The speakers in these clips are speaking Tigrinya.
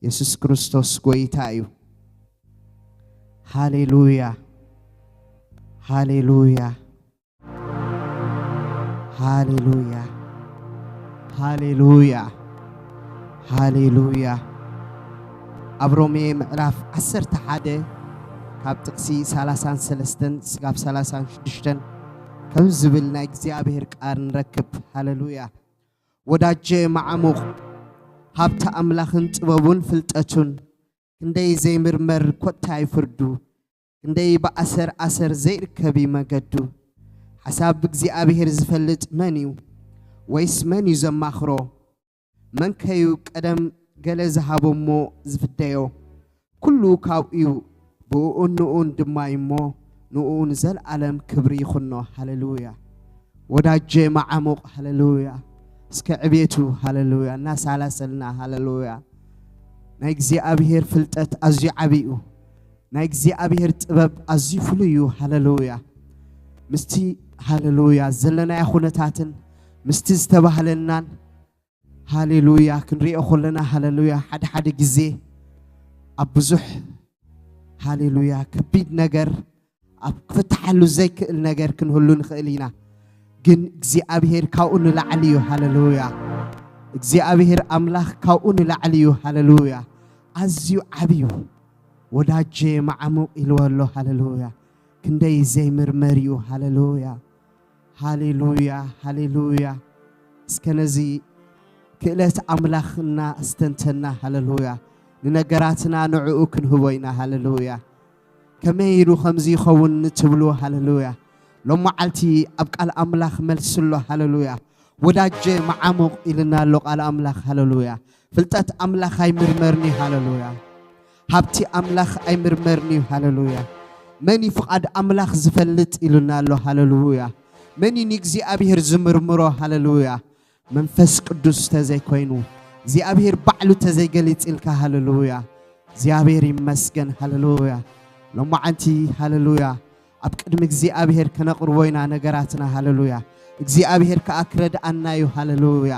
ኢየሱስ ክርስቶስ ጎይታ እዩ ሃሌሉያ ሃሌሉያ ሃሌሉያ ሃሌሉያ ሃሌሉያ አብሮሜ ምዕራፍ 11 ካብ ጥቅሲ 33 ስጋብ 36 ከም ዝብል ናይ እግዚአብሔር ቃል ንረክብ ሃሌሉያ ወዳጀ ማዕሙቅ ሀብተ አምላኽን ጥበቡን ፍልጠቱን እንደይ ዘይምርመር ኮታይ ፍርዱ እንደይ በአሰር ዘይርከቢ መገዱ ሐሳብ እግዚአብሔር ዝፈልጥ መንዩ ወይስ መንዩ ዘማኽሮ መንከዩ ቀደም ገለ ዝሃቦሞ ዝፍደዮ ኩሉ ካብኡ ብኡን ድማይሞ ንኡን ዘለዓለም ክብሪ ይኹኖ ሃሌሉያ ወዳጀ ማዕሙቅ ሃሌሉያ እስከ ዕቤቱ ሃሌሉያ እናሳላሰልና ሃሌሉያ ናይ እግዚአብሔር ፍልጠት አዝዩ ዓቢኡ ናይ እግዚአብሔር ጥበብ አዝዩ ፍሉዩ ሃሌሉያ ምስቲ ሃሌሉያ ዘለና ያኹነታትን ምስቲ ዝተባህለናን ሃሌሉያ ክንሪኦ ኾለና ሃሌሉያ ሓደ ግዜ ኣብ ብዙሕ ሃሌሉያ ከቢድ ነገር ኣብ ክፍትሓሉ ዘይክእል ነገር ክንህሉ ንኽእል ኢና ግን እግዚአብሔር ካብኡ ንላዕሊ እዩ ሃሌሉያ እግዚአብሔር አምላኽ ካብኡ ንላዕሊ እዩ ሃሌሉያ አዝዩ ዓቢዩ ወዳጀ ማዕሙቅ ኢልወሎ ሃሌሉያ ክንደይ ዘይምርመር እዩ ሃሌሉያ ሃሌሉያ ሃሌሉያ እስከነዚ ክእለት አምላኽና እስተንተና ሃሌሉያ ንነገራትና ንዕኡ ክንህቦይና ሃሌሉያ ከመይሩ ከምዚ ይኸውን ትብሉ ሃሌሉያ ሎማዓልቲ ኣብ ቃል አምላኽ መልስሎ ሃሌሉያ ወዳጀ ማዕሙቅ ኢልና ሎ ቃል አምላኽ ሃሌሉያ ፍልጠት አምላኽ ኣይምርመርኒ ሃሌሉያ ሀብቲ አምላኽ ኣይምርመርኒ ሃሌሉያ መኒ ፍቃድ አምላኽ ዝፈልጥ ኢልና ሎ ሃሌሉያ መኒ ንእግዚአብሔር ዝምርምሮ ሃሌሉያ መንፈስ ቅዱስ ተዘይኮይኑ እግዚአብሔር ባዕሉ ተዘይገሊጽልካ ሃሌሉያ እግዚአብሔር ይመስገን ሃሌሉያ ሎማዓንቲ ሃሌሉያ ኣብ ቅድሚ እግዚአብሔር ከነቅርቦይና ነገራትና ሃሌሉያ እግዚአብሔር ከአክረድአናዩ ሃሌሉያ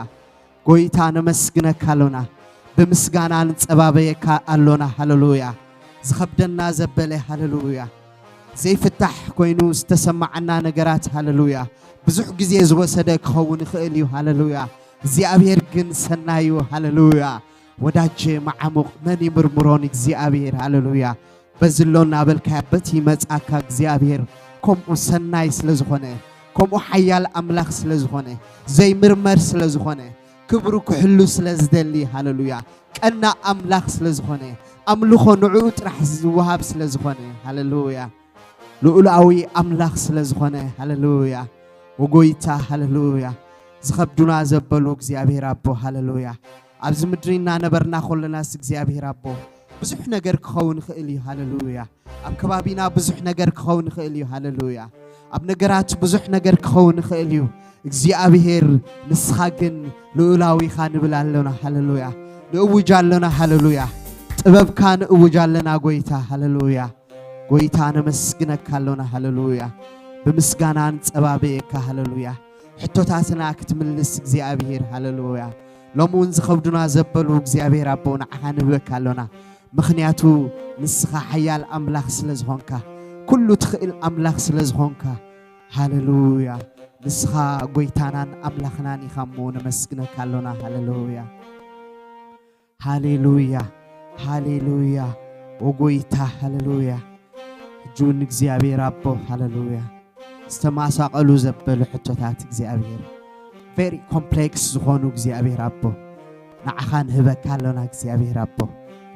ጎይታ ነመስግነካ አሎና ብምስጋና ንጸባበየካ አሎና ሃሌሉያ ዝኸብደና ዘበለ ሃሌሉያ ዘይፍታሕ ኮይኑ ዝተሰማዓና ነገራት ሃሌሉያ ብዙሕ ግዜ ዝወሰደ ክኸውን ይኽእል እዩ ሃሌሉያ እግዚአብሔር ግን ሰናዩ ሃሌሉያ ወዳጀ ማዕሙቅ መን ይምርምሮን እግዚአብሔር ሃሌሉያ በዝሎና በልካያበት ይመጻካ እግዚአብሔር ከምኡ ሰናይ ስለዝኾነ ከምኡ ሓያል አምላኽ ስለዝኾነ ዘይምርመር ስለዝኾነ ክብሩ ክሕሉ ስለዝደሊ ሃሌሉያ ቀና አምላኽ ስለዝኾነ አምልኾ ንዕኡ ጥራሕ ዝወሃብ ስለዝኾነ ሃሌሉያ ልዑላዊ አምላኽ ስለዝኾነ ሃሌሉያ ወጎይታ ሃሌሉያ ዝኸብዱና ዘበሉ እግዚአብሔር አቦ ሃሌሉያ ኣብዚ ምድሪና ነበርና ኾለናስ እግዚአብሔር አቦ ብዙሕ ነገር ክኸውን ይኽእል እዩ ሃሌሉያ ኣብ ከባቢና ብዙሕ ነገር ክኸውን ይኽእል እዩ ሃሌሉያ ኣብ ነገራት ብዙሕ ነገር ክኸውን ይኽእል እዩ እግዚአብሔር ንስኻ ግን ልዑላዊኻ ንብል ኣለና ሃሌሉያ ንእውጅ ኣለና ሃሌሉያ ጥበብካ ንእውጅ ኣለና ጎይታ ሃሌሉያ ጎይታ ነመስግነካ ኣለና ሃሌሉያ ብምስጋና ንጸባበየካ ሃሌሉያ ሕቶታትና ክትምልስ እግዚአብሔር ሃሌሉያ ሎሙን ዝኸብዱና ዘበሉ እግዚአብሔር አቦ ንዓኻ ንብበካ ኣለና ምኽንያቱ ንስኻ ሓያል አምላኽ ስለዝኾንካ ኩሉ ትኽእል አምላኽ ስለዝኾንካ ሃሌሉያ ንስኻ ጎይታናን አምላኽናን ኢኻ እሞ ነመስግነካ ኣለና ሃሌሉያ ሃሌሉያ ሃሌሉያ ወጎይታ ሃሌሉያ እጁን እግዚአብሔር አቦ ሃሌሉያ ዝተማሳቐሉ ዘበሉ ሕቶታት እግዚአብሔር ቬሪ ኮምፕሌክስ ዝኾኑ እግዚአብሔር አቦ ንዓኻ ንህበካ ኣለና እግዚአብሔር አቦ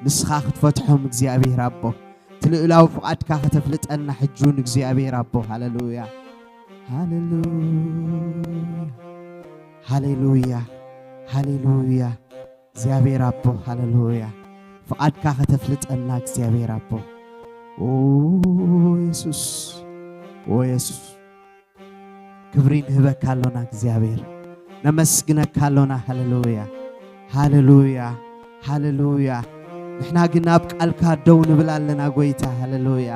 ንስኻ ክትፈትሖም እግዚአብሔር አቦ ትልዕላው ፍቃድካ ከተፍልጠና ሕጁን እግዚአብሔር አቦ ሃሌሉያ ሃሌሉያ ሃሌሉያ ሃሌሉያ እግዚአብሔር አቦ ሃሌሉያ ፍቃድካ ከተፍልጠና እግዚአብሔር አቦ ኦ ኢየሱስ ክብሪን ህበካ ኣለና እግዚአብሔር ነመስግነካ ኣለና ሃሌሉያ ሃሌሉያ ሃሌሉያ ንሕና ግን ኣብ ቃልካ ደው ንብል ኣለና ጎይታ ሃሌሉያ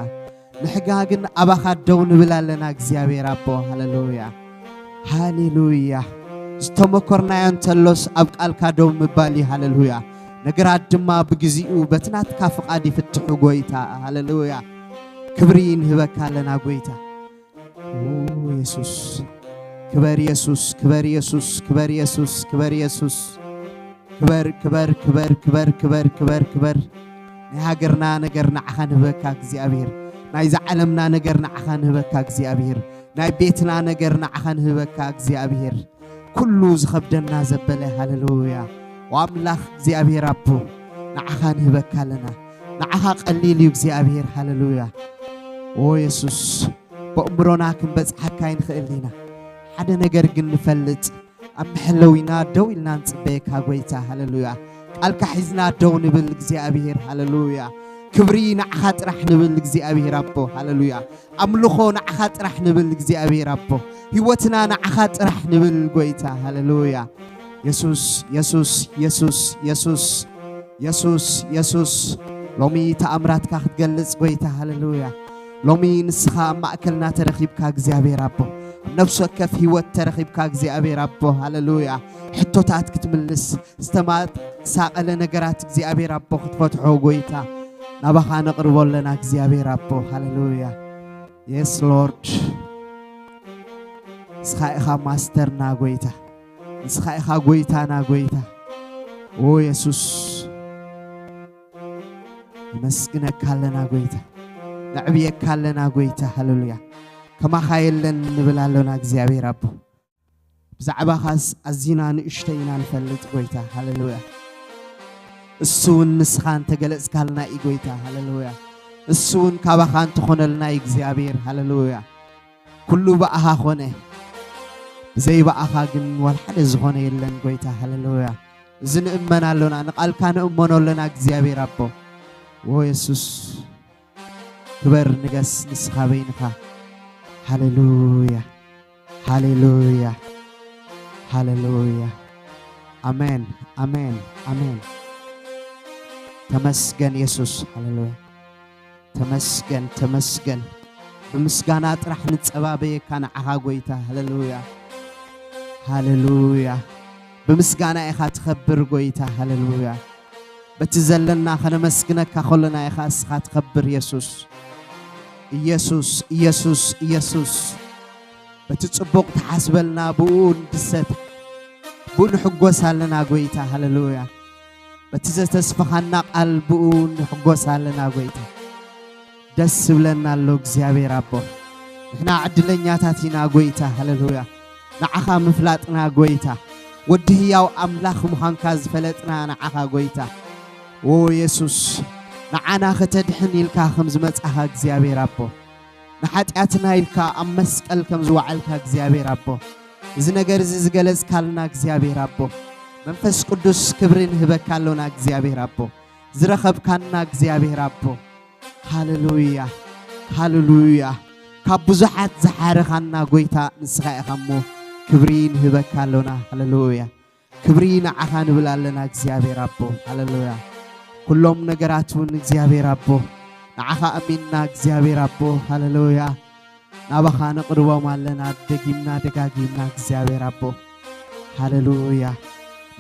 ንሕጋ ግን ኣባኻ ደው ንብል ኣለና እግዚአብሔር አቦ ሃሌሉያ ሃሌሉያ ዝተመኮርናዮ እንተሎስ ኣብ ቃልካ ደው ምባል ሃሌሉያ ነገራት ድማ ብግዚኡ በትናትካ ፍቃድ ይፍትሑ ጎይታ ሃሌሉያ ክብሪን ህበካለና ጎይታ ኦ ኢየሱስ ክበር ኢየሱስ ክበር ኢየሱስ ክበር ኢየሱስ ክበር ኢየሱስ ክበር ክበር ክበር ክበር ክበር ክበር ክበር ንሃገርና ነገር ንዓኻ ንህበካ እግዚአብሔር ናይ ዘዓለምና ነገር ንዓኻ ንህበካ እግዚአብሔር ናይ ቤትና ነገር ንዓኻ ንህበካ እግዚአብሔር ኩሉ ዝኸብደና ዘበለ ሃሌሉያ ወአምላኽ እግዚአብሔር አቦ ንዓኻ ንህበካለና ንዓኻ ቀሊል እዩ እግዚአብሔር ሃሌሉያ ኦ ኢየሱስ በእምሮና ክንበጽሐካ ይንኽእልና ሓደ ነገር ግን ንፈልጥ ኣብ ምሕለዊና ደው ኢልና ንጽበየካ ጎይታ ሃሌሉያ ቃልካ ሒዝና ደው ንብል እግዚአብሔር ሃሌሉያ ክብሪ ንዓኻ ጥራሕ ንብል እግዚአብሔር አቦ ሃሌሉያ ኣምልኾ ንዓኻ ጥራሕ ንብል እግዚአብሔር አቦ ህይወትና ንዓኻ ጥራሕ ንብል ጎይታ ሃሌሉያ ኢየሱስ ኢየሱስ ኢየሱስ ኢየሱስ ኢየሱስ ኢየሱስ ሎሚ ተኣምራትካ ክትገልጽ ጎይታ ሃሌሉያ ሎሚ ንስኻ ማእከልና ተረኺብካ እግዚአብሔር አቦ ነፍስ ወከፍ ህይወት ተረኺብካ እግዚአብሔር አቦ ሃሌሉያ ሕቶታት ክትምልስ ዝተሳቀለ ነገራት እግዚአብሔር አቦ ክትፈትሖ ጎይታ ናባኻ ነቕርበለና እግዚአብሔር አቦ ሃሌሉያ yes lord ንስኻ ኢኻ ማስተርና ጎይታ ንስኻ ኢኻ ጎይታና ጎይታ ኦ ኢየሱስ መስግነካ ኣለና ጎይታ ንዕብየካ ኣለና ጎይታ ሃሌሉያ ከማኻ የለን ንብል ኣለና እግዚአብሔር አቦ ብዛዕባኻስ ኣዝና ንእሽተይ ኢና ንፈልጥ ጎይታ ሃሌሉያ እሱውን ንስኻን ተገለጽካልና እዩ ጎይታ ሃሌሉያ እሱውን ካባኻን ትኾነልና እግዚአብሔር ሃሌሉያ ኩሉ በኣኻ ኾነ ዘይበኣኻ ግን ወልሓደ ዝኾነ የለን ጎይታ ሃሌሉያ እዚ ንእመን ኣለና ንቓልካ ንእመኖ ኣለና እግዚአብሔር አቦ ኦ ኢየሱስ ክበር ንገስ ንስኻ በይንኻ ሃሌሉያ ሃሌሉያ ሃሌሉያ አሜን አሜን አሜን ተመስገን ኢየሱስ ሃሌሉያ ተመስገን ተመስገን በምስጋና ጥራሕ ንጸባበየካ ንዓኻ ጎይታ ሃሌሉያ ሃሌሉያ በምስጋና ኢኻ ትኸብር ጎይታ ሃሌሉያ በትዘለና ከነመስግነካ ኸለና ኢኻ እስኻ ትኸብር ኢየሱስ ኢየሱስ ኢየሱስ ኢየሱስ በትጽቡቕ ተሓስበልና ብኡ ንድሰት ብኡ ንሕጐስ ኣለና ጎይታ ሃሌሉያ በትዘተስፈኻና ቃል ብኡ ንሕጐስ ኣለና ጎይታ ደስ ብለና ኣሎ እግዚአብሔር አቦ ንሕና ዕድለኛታት ኢና ጎይታ ሃሌሉያ ንዓኻ ምፍላጥና ጎይታ ወዲ ህያው ኣምላኽ ምዃንካ ዝፈለጥና ንዓኻ ጎይታ ኦ ኢየሱስ ንዓና ከተድሕን ኢልካ ከም ዝመጻኻ እግዚአብሔር አቦ ንኃጢአትና ኢልካ ኣብ መስቀል ከም ዝዋዕልካ እግዚአብሔር አቦ እዚ ነገር እዚ ዝገለጽካልና እግዚአብሔር አቦ መንፈስ ቅዱስ ክብርን ህበካ ኣለና እግዚአብሔር አቦ ዝረኸብካና እግዚአብሔር አቦ ሃሌሉያ ሃሌሉያ ካብ ብዙሓት ዝሓረኻና ጎይታ ንስኻ ኢኻ እሞ ክብሪን ህበካ ኣለና ሃሌሉያ ክብሪ ንዓኻ ንብል ኣለና እግዚአብሔር አቦ ሃሌሉያ ኩሎም ነገራት እውን እግዚአብሔር አቦ ንዓኻ ኣሚንና እግዚአብሔር አቦ ሃሌሉያ ናባኻ ነቕርቦም ኣለና ደጊምና ደጋጊምና እግዚአብሔር አቦ ሃሌሉያ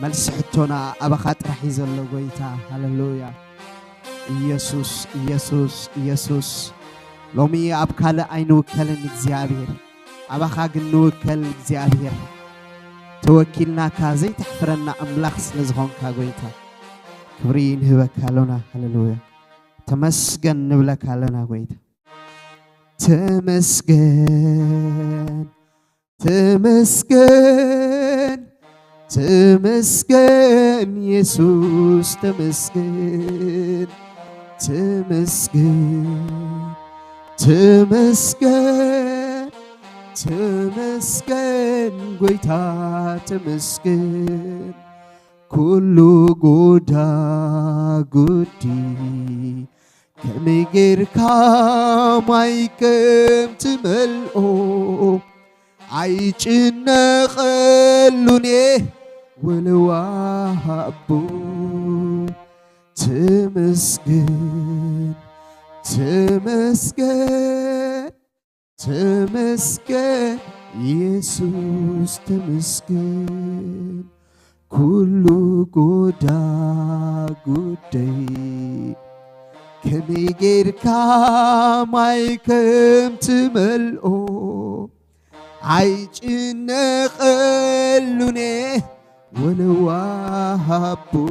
መልሲ ሕቶና ኣባኻ ጥራሕ እዩ ዘሎ ጎይታ ሃሌሉያ ኢየሱስ ኢየሱስ ኢየሱስ ሎሚ ኣብ ካልእ ኣይንውከልን እግዚአብሔር ኣባኻ ግን ንውከል እግዚአብሔር ተወኪልናካ ዘይተሕፍረና ኣምላኽ ስለ ዝኾንካ ጎይታ ክብሪ ንህበካ ኣለና ሃሌሉያ ተመስገን ንብለካ ኣለና ጎይታ ተመስገን ተመስገን ተመስገን ኢየሱስ ተመስገን ተመስገን ተመስገን ተመስገን ጎይታ ተመስገን ኩሉ ጎዳ ጉዲ ከመይ ጌርካ ማይ ከም ትመልኦ ኣይጭነቐሉኔ ወለዋሃቦ ተመስገን ተመስገን ተመስገን ኢየሱስ ተመስገን كله قدا قدي كمي غير كاماي كم تملئو عايجن قلوني ونوهبو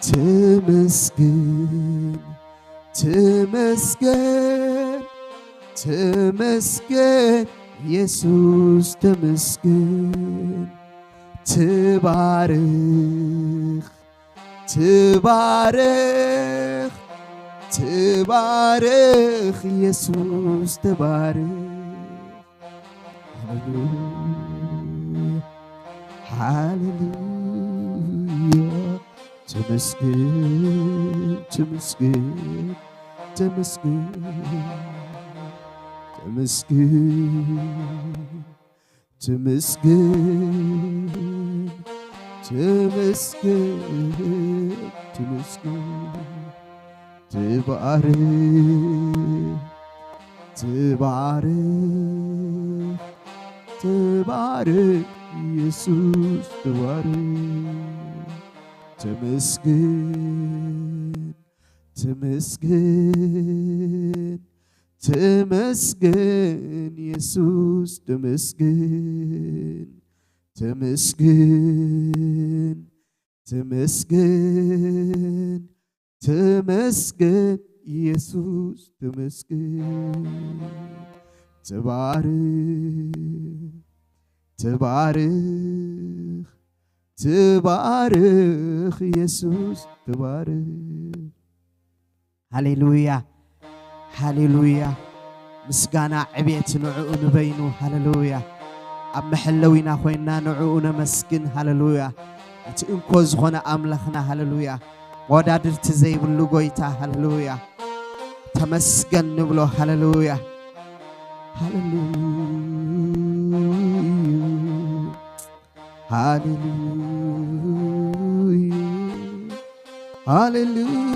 تمسكن تمسكن تمسكن يسوس تمسكن تبارك تبارك تبارك يسوس تبارك هاليلويا هاليلويا تمسكن تمسكن تمسكن تمسكن تمسكن تمسكن تمسكن تبارك تبارك تبارك يسوع تبارك تمسكن تمسكن تمسكن يسوع تمسكن تمسكن تمسكن تمسكن يسوع تمسكن تبارك تبارك تبارك يسوع تبارك هاليلويا هاليلويا مسغانا عبيت نعو نبينو هاليلويا اب محلوينا خوينا نعو نمسكن هاليلويا اتنكو زخنا املخنا هاليلويا ودادرت زيبلو غويتا هاليلويا تمسكن نبلو هاليلويا هاليلويا هاليلويا هاليلويا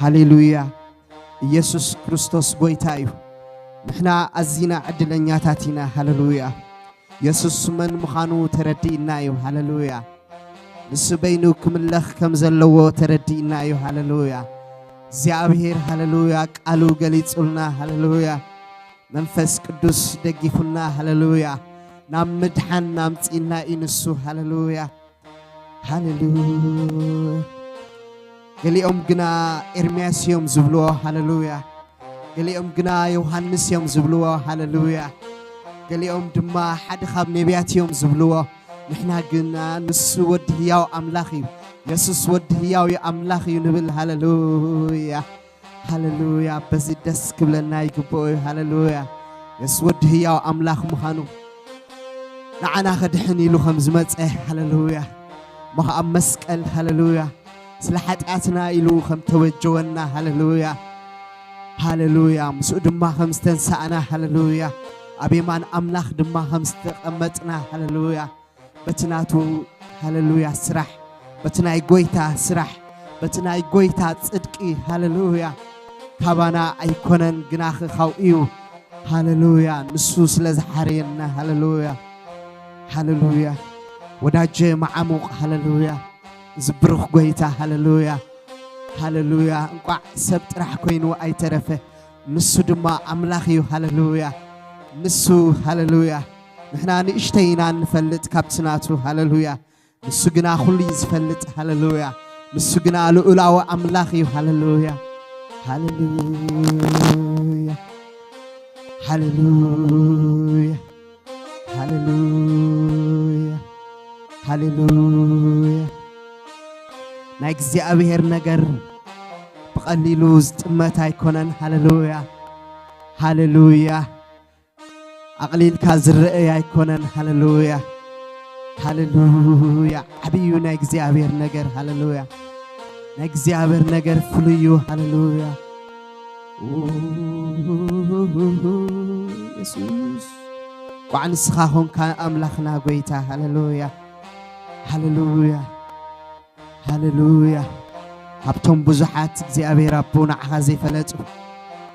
هاليلويا يسوع كريستوس غويتايو نحنا ازينا عدلنياتاتينا هاليلويا يسوع من مخانو تردينايو هاليلويا نسبينو كملخ كم زلو تردينايو هاليلويا زيابير هاليلويا قالو غليصلنا هاليلويا منفس قدوس دغيفنا هاليلويا نام مدحن نامصينا ينسو هاليلويا هاليلويا قليهم جنا إرمياس يوم زبلوه هاليلويا قليهم جنا يوحنس يوم زبلوه هاليلويا قليهم دما حد خاب نبيات يوم زبلوه نحنا جنا نسو ودهياو أملاخي يسوس ودهياو يا أملاخي نبل هاليلويا هاليلويا بس الدس قبلنا يكبوي هاليلويا يسوس ودهياو أملاخ مخانو نعنا خدحني له خمس متى هاليلويا ما أمسكال هاليلويا سلحت أتنا إلو خم توجهنا هاليلويا هاليلويا مسؤول دم خمس تنسأنا هاليلويا أبي من أملاخ دم خمس تقمتنا هاليلويا بتناتو هاليلويا سرح بتنا يقويتا سرح بتنا يقويتا صدقي هاليلويا كابانا أيكونن جناخ خوئيو هاليلويا نسوس لزحرينا هاليلويا هاليلويا وداجي معموق هاليلويا زبرخ قويتا هاليلويا هاليلويا انقع سبت راح كوينو اي ترفه نسو دما املاخيو هاليلويا نسو هاليلويا نحنا نشتينا نفلت كابتناتو هاليلويا نسو قنا خلي يزفلت هاليلويا نسو قنا لؤلاو املاخيو هاليلويا هاليلويا هاليلويا هاليلويا هاليلويا نايكزي أبيهر نجر بقليلوز تمت هيكونن هاليلويا هاليلويا أقليل كازر هيكونن هاليلويا هاليلويا أبيو نايكزي أبيهر نجر هاليلويا نايكزي أبيهر نجر فليو هاليلويا يسوس وعن سخاهم كان أملاخنا قويتا هاليلويا هاليلويا هاليلويا هبتم بزحات زي أبي ربنا عخازي فلتو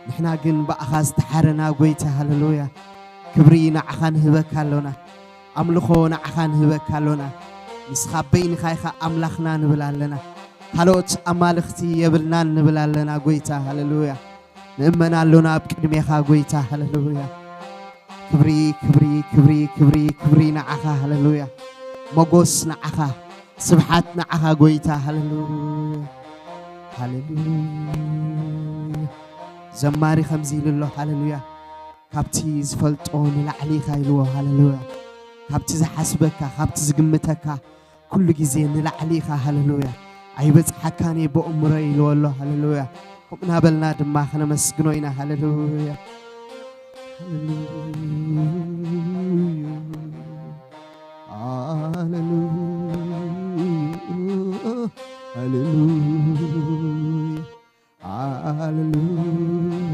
نحنا جن بأخاز تحرنا قويتا هاليلويا كبري نعخا نهبك لنا أملخو نعخا نهبك لنا مسخبين خايخا أملخنا نبلالنا هلوت أمالختي يبلنا نبلالنا قويتا هللويا نأمنا لنا بكدميخا قويتا هللويا كبري كبري كبري كبري كبري نعخا هللويا مغوس نعخا سبحات نعخا قويتا هللويا هللويا زماري خمزي لله هللويا كابتي زفلطون لعلي خايلوه هللويا كابتي زحسبك كابتي زقمتك كل جزين لعليخا هللويا عيبت حكاني بأمري لوالله هللويا ومن هبلنا دما خنا مسجنوينا هللويا هللويا هللويا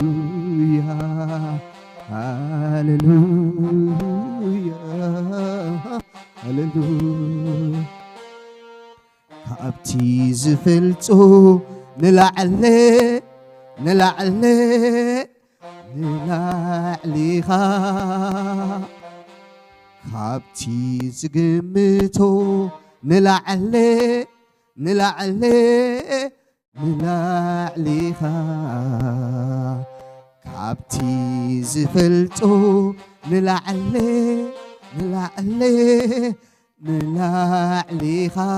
هللويا هللويا هللويا كابتي زفلتو نلعلي نلعلي نلعليها كابتي زقمتو نلعلي نلعلي نلعليها كابتي زفلتو نلعلي نلعلي نلعليها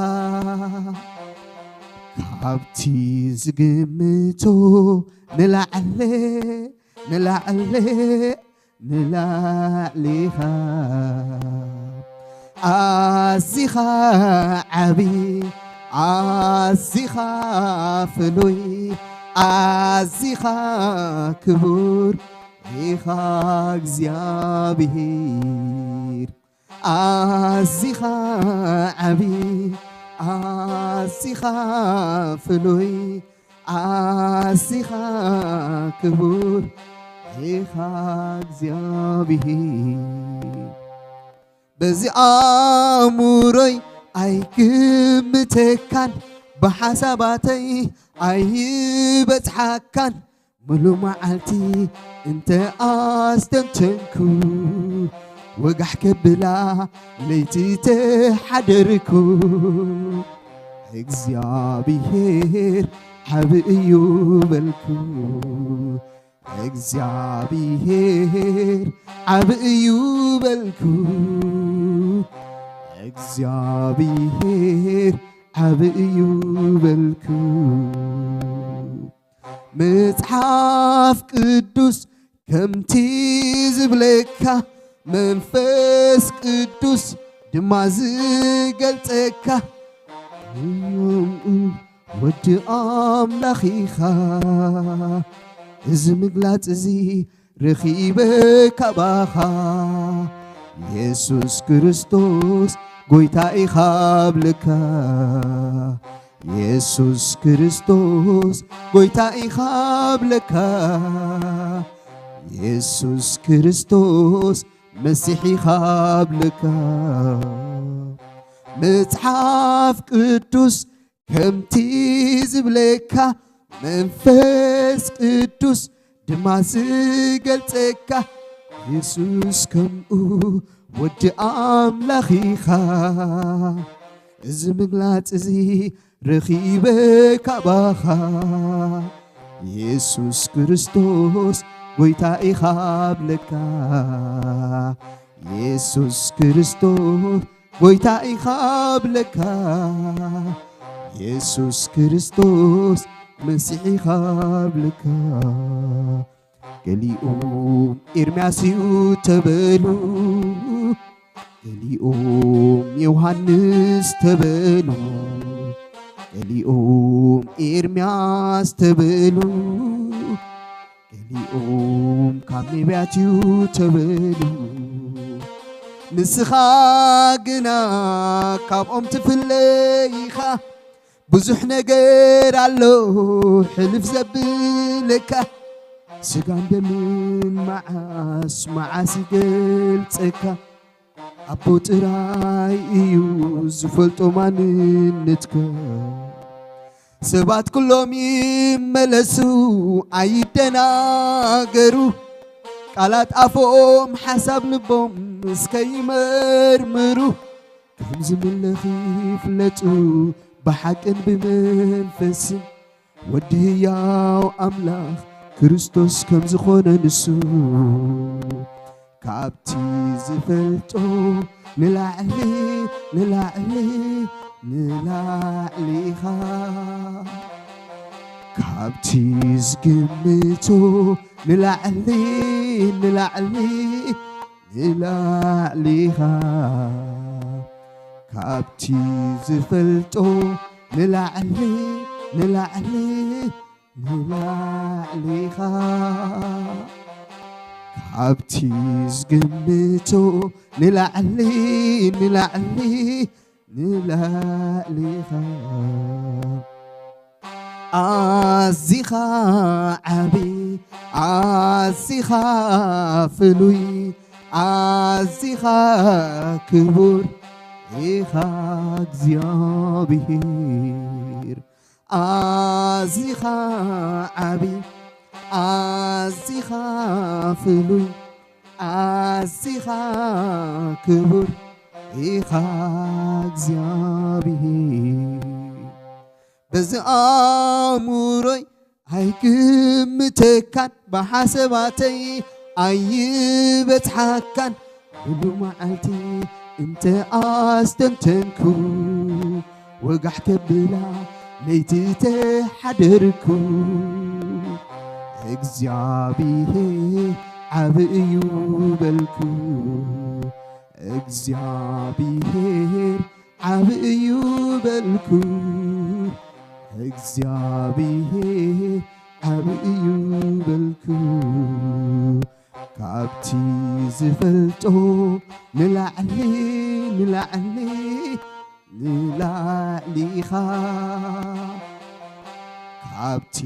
كابتي زقمتو نلعلي نلعلي نلعليها عزيخا عبي عزيخا فلوي عزيخا كبور إيخا እግዚአብሔር عزيخا عبي عزيخا فلوي عزيخا كبور إيخا እግዚአብሔር بزي آموري أي كمتكان بحساباتي أي بتحكان ملو معالتي انت أستنتنكو وقح كبلا ليتي تحدركو እግዚአብሔር حبئيو بلكو እግዚአብሔር حبئيو بلكو እግዚአብሔር حبئيو بلكو متحف قدوس كمتي زبلكا منفس قدوس دمازي قلتكا ود أملاخيخا إذ مقلات زي رخيبك باخا يسوس كريستوس قويتا إخابلكا يسوس كريستوس قويتا إخابلكا يسوس كريستوس مسيحي خابلكا متحف قدوس كمتي زبلكا منفس قدوس دمازي قلتكا يسوس كمو ود أملاخيخا إذ مقلات زي رخيبك باخا يسوس كريستوس قويتا إخابلكا يسوس كريستوس قويتا إخابلكا يسوس كريستوس مسيحي خابلكا قليقوم إرمياسيو تبلو قليقوم يوحنس تبلو قليقوم إرمياس تبلو قليقوم كامي بياتيو تبلو نسخا قنا كابقوم تفليخا بزح نقر علو حلف زبلكا سقام بمن معاس قلتكا أبو تراي إيو زفلتو ماننتكا سبات كلهم يملسو عيدنا قرو ቃላት አፎም ሐሳብ ልቦም እስከይመርምሩ ከም ዝምለኺ ፍለጡ በሐቅን ብመንፈስ ወዲ ሕያው አምላኽ ክርስቶስ ከም ዝኾነ ንሱ ካብቲ ዝፈልጦ ንላዕሊ ንላዕሊ ንላዕሊኻ ካብቲ ዝግምቶ ንላዕሊ ንላዕሊ ንላዕሊኻ ካብቲ ዝፈልጦ ንላዕሊ ንላዕሊ ንላዕሊኻ ካብቲ ዝግምቶ ንላዕሊ ንላዕሊ ንላዕሊኻ አዚኻ ዓቢ አዚኻ ፍሉይ አዚኻ ክቡር ኢኻ እግዚአብሔር አዚኻ ዓቢ አዚኻ ፍሉይ አዚኻ ክቡር ኢኻ እግዚአብሔር በዝአሙሮይ አይግምተካን በሐሰባተይ አይበጽሐካን ሁሉ መዓልቲ እንተ አስተንተንኩ ወጋሕ ከብላ ለይቲ ተሓደርኩ እግዚአብሔር ዓብዩ በልኩ እግዚአብሔር ዓብዩ በልኩ እግዚአብሔር ዓብዩ በልኩ ካብቲ ዝፈልጦ ንላዕሊ ንላዕሊ ንላዕሊኻ ካብቲ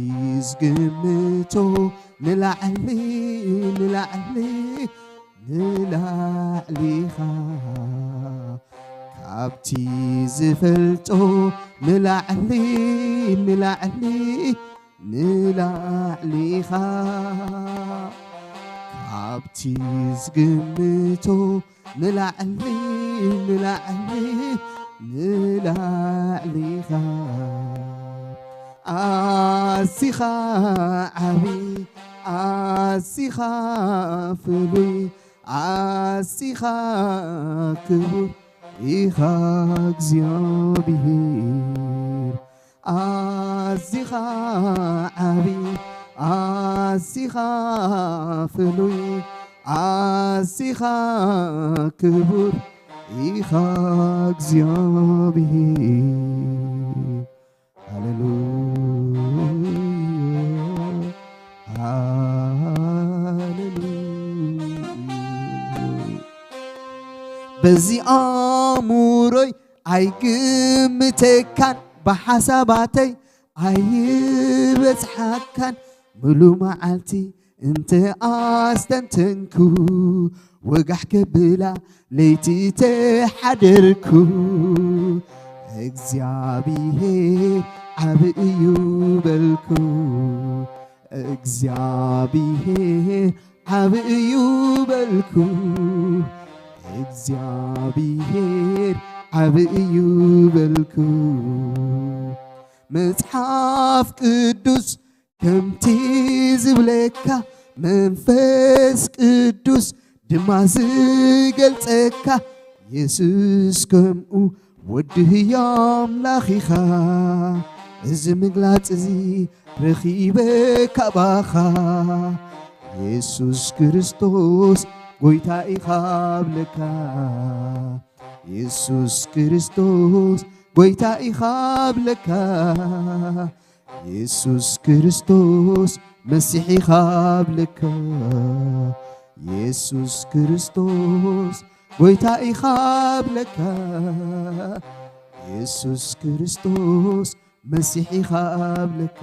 ዝግምቶ ንላዕሊ ንላዕሊ ንላዕሊኻ ካብቲ ዝፈልጦ ንላዕሊ ንላዕሊ ንላዕሊኻ ካብቲ ዝግምቶ ንላዕሊ ንላዕሊ ንላዕሊኻ አዚኻ ዓቢ አዚኻ ፍሉይ አዚኻ ክቡር ኢኻ እግዚአብሔር አዚኻ ዓቢ አዚኻ ፍሉይ አዚኻ ክቡር ኢኻ እግዚአብሔር ሃሌሉያ በዚአሙሮይ አይግምተካን በሐሳባተይ አይበጽሐካን ሙሉ መዓልቲ እንተ አስተንተንኩ ወጋሕ ከብላ ለይቲ ተሓደርኩ እግዚአብሔር ዓብዩ በልኩ እግዚአብሔር ዓብዩ በልኩ እግዚአብሔር ዓብዩ በልኩ መጽሐፍ ቅዱስ ከምቲ ዝብለካ መንፈስ ቅዱስ ድማ ዝገልጸካ ኢየሱስ ከምኡ ወዲ ሕያው አምላኽ ኢኻ እዚ ምግላጽ እዚ ረኺበ ካባኻ ኢየሱስ ክርስቶስ ጎይታ ኢኻ ብለካ ኢየሱስ ክርስቶስ ጎይታ ኢኻ ብለካ ኢየሱስ ክርስቶስ መሲሕ ኢኻ ብለካ ኢየሱስ ክርስቶስ ጎይታ ኢኻ ብለካ ኢየሱስ ክርስቶስ መሲሕ ኢኻ ብለካ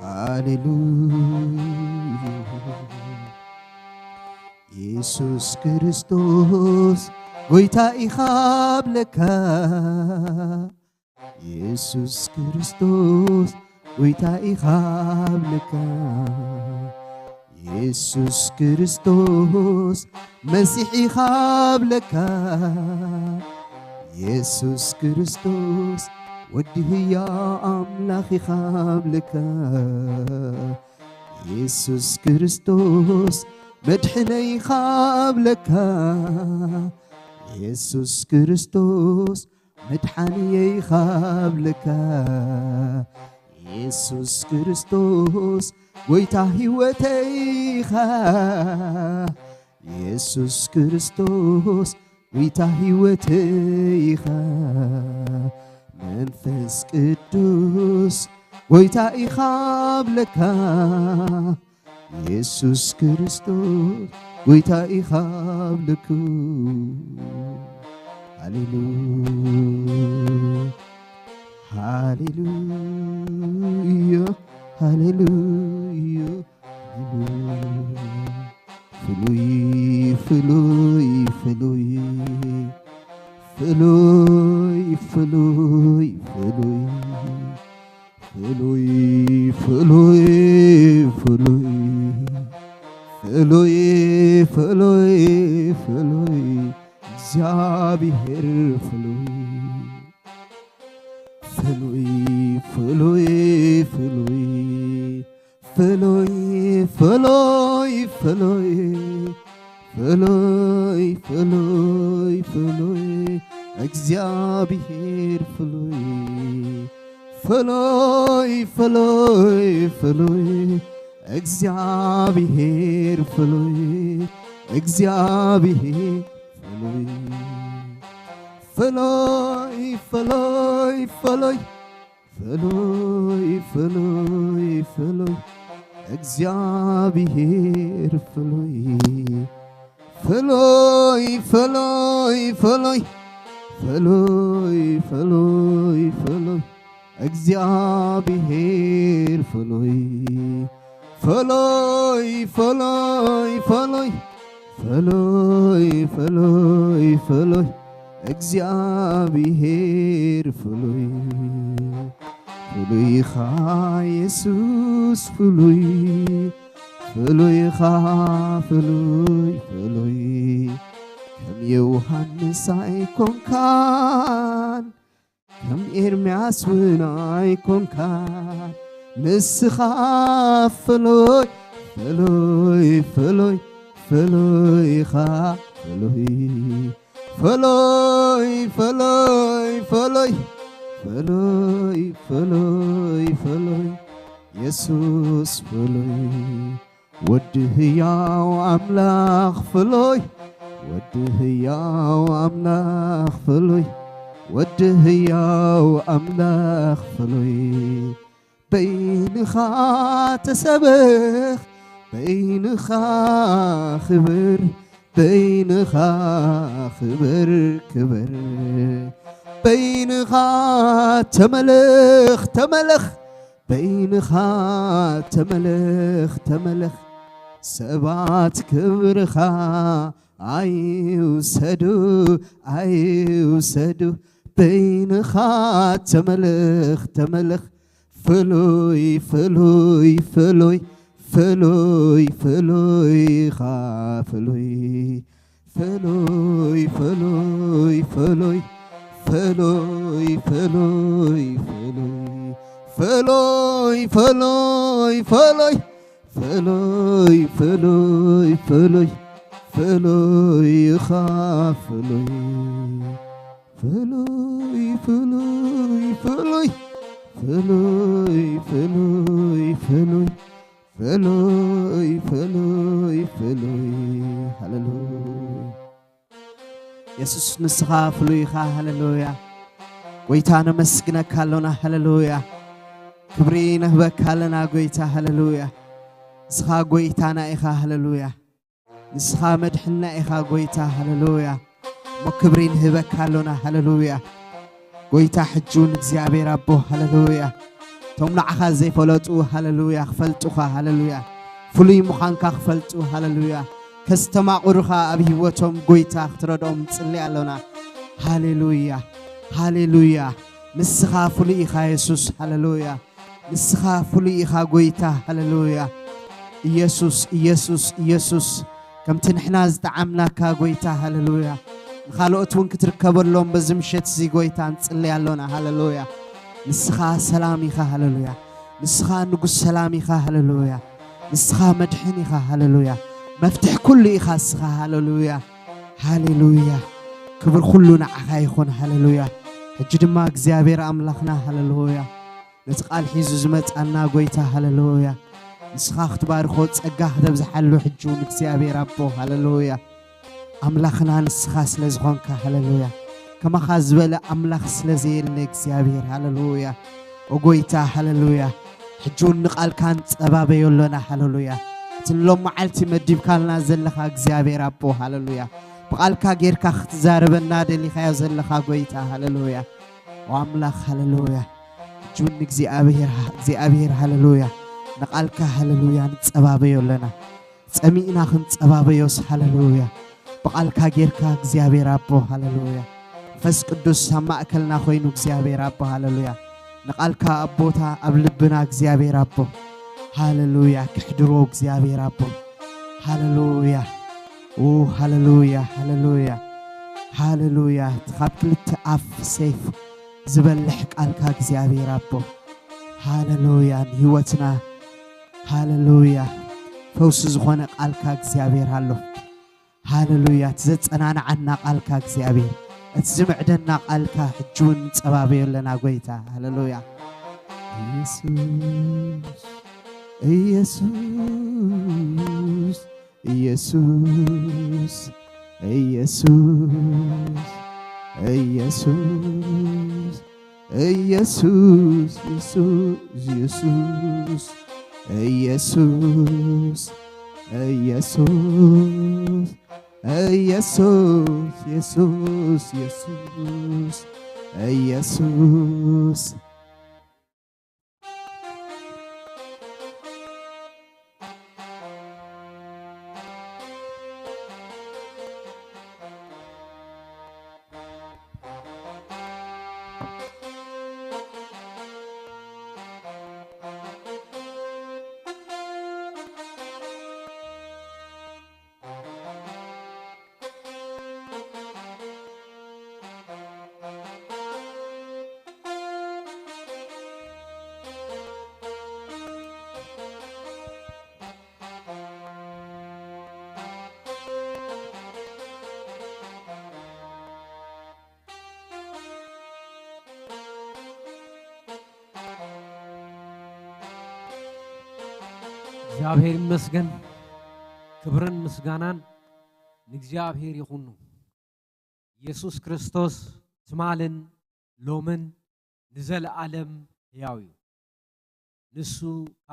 ሃሌሉያ ኢየሱስ ክርስቶስ ጎይታ ኢኻብ ለካ ኢየሱስ ክርስቶስ ጎይታ ኢኻብ ለካ ኢየሱስ ክርስቶስ መሲሕ ኢኻብ ለካ ኢየሱስ ክርስቶስ ወዲ ሕያው አምላኽ ኢኻብ ለካ ኢየሱስ ክርስቶስ መድሕነይ ኢኻብ ለካ ኢየሱስ ክርስቶስ መድሓኒየይ ኢኻብ ለካ ኢየሱስ ክርስቶስ ጎይታ ሕይወተይ ኢኻ ኢየሱስ ክርስቶስ ጎይታ ሕይወተይ ኢኻ መንፈስ ቅዱስ ጎይታ ኢኻብ ለካ ኢየሱስ ክርስቶስ ጎይታ ኢኻብ ለኩ ሃሌሉያ ሃሌሉያ ሃሌሉያ ፍሉይ ፍሉይ ፍሉይ ፍሉይ ፍሉይ ፍሉይ ፍሉይ ፍሉይ ፍሉይ ፍሉይ ፍሉይ ፍሉይ እግዚአብሔር ፍሉይ ፍሉይ ፍሉይ ፍሉይ ፍሉይ ፍሉይ ፍሉይ ፍሉይ ፍሉይ ፍሉይ እግዚአብሔር ፍሉይ ፍሉይ ፍሉይ ፍሉይ እግዚአብሔር ፍሉይ እግዚአብሔር ፍሉይ ፍሉይ ፍሉይ ፍሉይ ፍሉይ ፍሉይ ፍሉይ እግዚአብሔር ፍሉይ ፍሉይ ፍሉይ ፍሉይ ፍሉይ ፍሉይ ፍሉይ እግዚአብሔር ፍሉይ ፍሉይ ፍሉይ ፍሉይ ፍሉይ ፍሉይ ፍሉይ እግዚአብሔር ፍሉይ ፍሉይ ኢኻ ኢየሱስ ፍሉይ ፍሉይ ኢኻ ፍሉይ ፍሉይ ከም ዮሐንስ ኣይኮንካን ከም ኤርምያስ እውን ኣይኮንካን ንስኻ ፍሉይ ፍሉይ ፍሉይ ፍሉይ ኢኻ ፍሉይ ፍሉይ ፍሉይ ፍሉይ ፍሉይ ፍሉይ ፍሉይ ኢየሱስ ፍሉይ ወዲ ሕያው አምላኽ ፍሉይ ወዲ ሕያው አምላኽ ፍሉይ ወዲ ሕያው አምላኽ ፍሉይ በይንኻ ተሰብኽ በይንኻ ክብር በይንኻ ክብር ክብር በይንኻ ተመልኽ ተመልኽ በይንኻ ተመልኽ ተመልኽ ሰባት ክብርኻ ኣይውሰዱ ኣይውሰዱ በይንኻ ተመልኽ ተመልኽ ፍሉይ ፍሉይ ፍሉይ ፍሉይ ፍሉይ ኢኻ ፍሉይ ፍሉይ ፍሉይ ፍሉይ ፍሉይ ፍሉይ ፍሉይ ፍሉይ ፍሉይ ፍሉይ ፍሉይ ፍሉይ ፍሉይ ኢኻ ፍሉይ ፍሉይ ፍሉይ ፍሉይ ፍሉይ ፍሉይ ፍሉይ ፍሉይ ፍሉይ ፍሉይ ሃሌሉያ ኢየሱስ ንስኻ ፍሉይ ኢኻ ሃሌሉያ ጎይታ ነመስግነካ ኣለና ሃሌሉያ ክብሪ ነህበካ ኣለና ጎይታ ሃሌሉያ ንስኻ ጎይታና ኢኻ ሃሌሉያ ንስኻ መድሕንና ኢኻ ጎይታ ሃሌሉያ ክብሪ ነህበካ ኣለና ሃሌሉያ ጎይታ ሕጁን እግዚአብሔር አቦ ሃሌሉያ ቶም ንዓኻ ዘይፈለጡ ሃሌሉያ ክፈልጡኻ ሃሌሉያ ፍሉይ ምዃንካ ክፈልጡ ሃሌሉያ كستماقرخا أبي وتم قويتا اختردهم تصلي علونا هاليلويا هاليلويا نسخا فلي إخا يسوس هاليلويا نسخا فلي إخا قويتا هاليلويا يسوس يسوس يسوس كم تنحناز تعامنا كا قويتا هاليلويا خالوت وين كتركبوا لهم بزمشت زي قويتا نتصلي علونا هاليلويا نسخا سلامي خا هاليلويا نسخا نقول سلامي خا هاليلويا نسخا مدحني خا هاليلويا مفتح كل إخا سخا هاليلويا هاليلويا كبر كلنا عخا يخون هاليلويا هجد ما እግዚአብሔር أملاخنا هاليلويا نتقال حيزو زمت أنا قويتا هاليلويا نسخا اختبارخو تصقا خدب زحلو حجون እግዚአብሔር أبو هاليلويا أملاخنا نسخا سلزخونك هاليلويا كما خازبل أملاخ سلزيل እግዚአብሔር هاليلويا وقويتا هاليلويا حجون نقال كان صبابي يولنا هاليلويا تلوم معلتي مديب كالنا زلخا እግዚአብሔር أبو هاليلويا بقالكا غيركا اختزاربنا دلي خيا زلخا قويتا هاليلويا وأملاخ هاليلويا جون እግዚአብሔር هاليلويا نقالكا هاليلويا نصبابيو لنا صمينا خن صبابيوس هاليلويا بقالكا غيركا እግዚአብሔር أبو هاليلويا فس قدوس سماكلنا خوينو እግዚአብሔር أبو هاليلويا نقالكا أبوتا أبلبنا እግዚአብሔር أبو هاليلويا كحدرو እግዚአብሔር أبو هاليلويا أوه هاليلويا هاليلويا هاليلويا تخبلت أف سيف زبلح قالكا እግዚአብሔር أبو هاليلويا هيوتنا هاليلويا فوس زخونه قالكا እግዚአብሔር هالو هاليلويا تزصنانا عنا قالكا እግዚአብሔር اتزمعدنا قالكا حجون صبابي لنا قويتا هاليلويا يسوع يسوع يسوع يسوع يسوع يسوع يسوع يسوع يسوع يسوع እግዚአብሔር ይመስገን ክብርን ምስጋናን ለእግዚአብሔር ይሁን ኢየሱስ ክርስቶስ ትማልን ሎምን ንዘለዓለም ሕያው እዩ ንሱ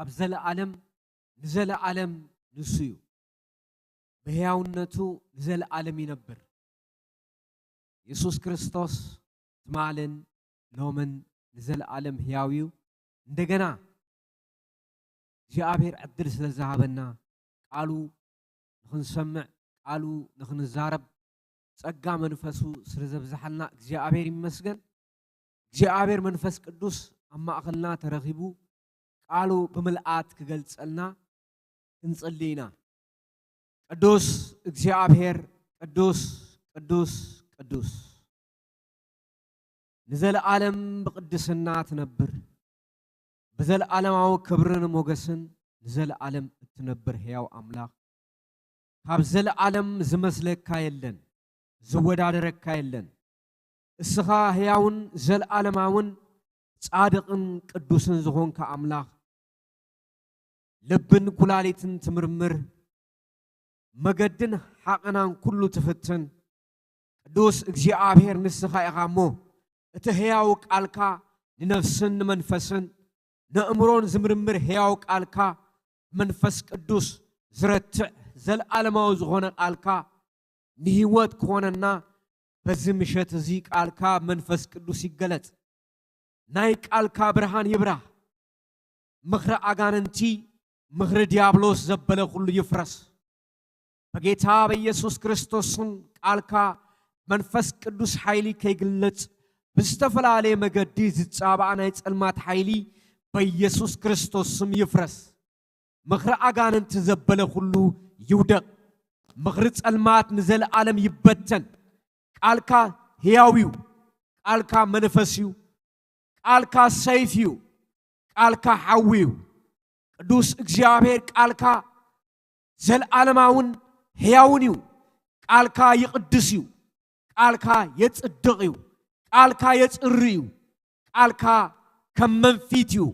ኣብ ዘለዓለም ንዘለዓለም ንሱ እዩ በሕያውነቱ ንዘለዓለም ይነብር ኢየሱስ ክርስቶስ ትማልን ሎምን ንዘለዓለም ሕያው እዩ እንደገና እግዚአብሔር ዕድል ስለዛሃበና ቃሉ ንኽንሰምዕ ቃሉ ንኽንዛረብ ጸጋ መንፈሱ ስለዘብዛሐልና እግዚአብሔር ይመስገን እግዚአብሔር መንፈስ ቅዱስ ኣብ ማእኸልና ተረኺቡ ቃሉ ብምልአት ክገልጸልና እንጸልይና ቅዱስ እግዚአብሔር ቅዱስ ቅዱስ ቅዱስ ንዘለዓለም ብቅድስና ትነብር بزلعالم كبرنا موجسن زلعالم تنبر هياو أملاك هاب زلعالم زمسلك كايلن زود عدرك كايلن السخا هياون زلعالم عون صادقن قدوسن زهون كأملاك لبن كلاليتن تمرمر مجدن حقنا كله تفتن قدوس እግዚአብሔር ንስኻ ኢኻሞ እቲ ህያው ቃልካ ንነፍስን መንፈስን نأمرون زمرمر هياو قالكا منفس قدوس زرتع زلعالماو زغونه قالكا نهيوت كوننا بزي مشت زي قالكا منفس قدوس يغلط ناي قالكا برهان يبرا مخر اغاننتي مخر ديابلوس زبله كله يفرس በጌታ በኢየሱስ ክርስቶስም ቃልካ መንፈስ ቅዱስ ኃይሊ ከይግለጽ በስተፈላለየ መገዲ ዝጻባና የጸልማት ኃይሊ በኢየሱስ ክርስቶስም ይፍረስ ምኽረ አጋንንት ዘበለ ሁሉ ይውደቅ ምኽረ ጸልማት ንዘለ ዓለም ይበተን ቃልካ ሕያዊው ቃልካ መንፈስዩ ቃልካ ሰይፍዩ ቃልካ ሐዊዩ ቅዱስ እግዚአብሔር ቃልካ ዘለዓለማውን ሕያውንዩ ቃልካ ይቅድስዩ ቃልካ የጽድቅዩ ቃልካ የጽርዩ ቃልካ ከመንፊትዩ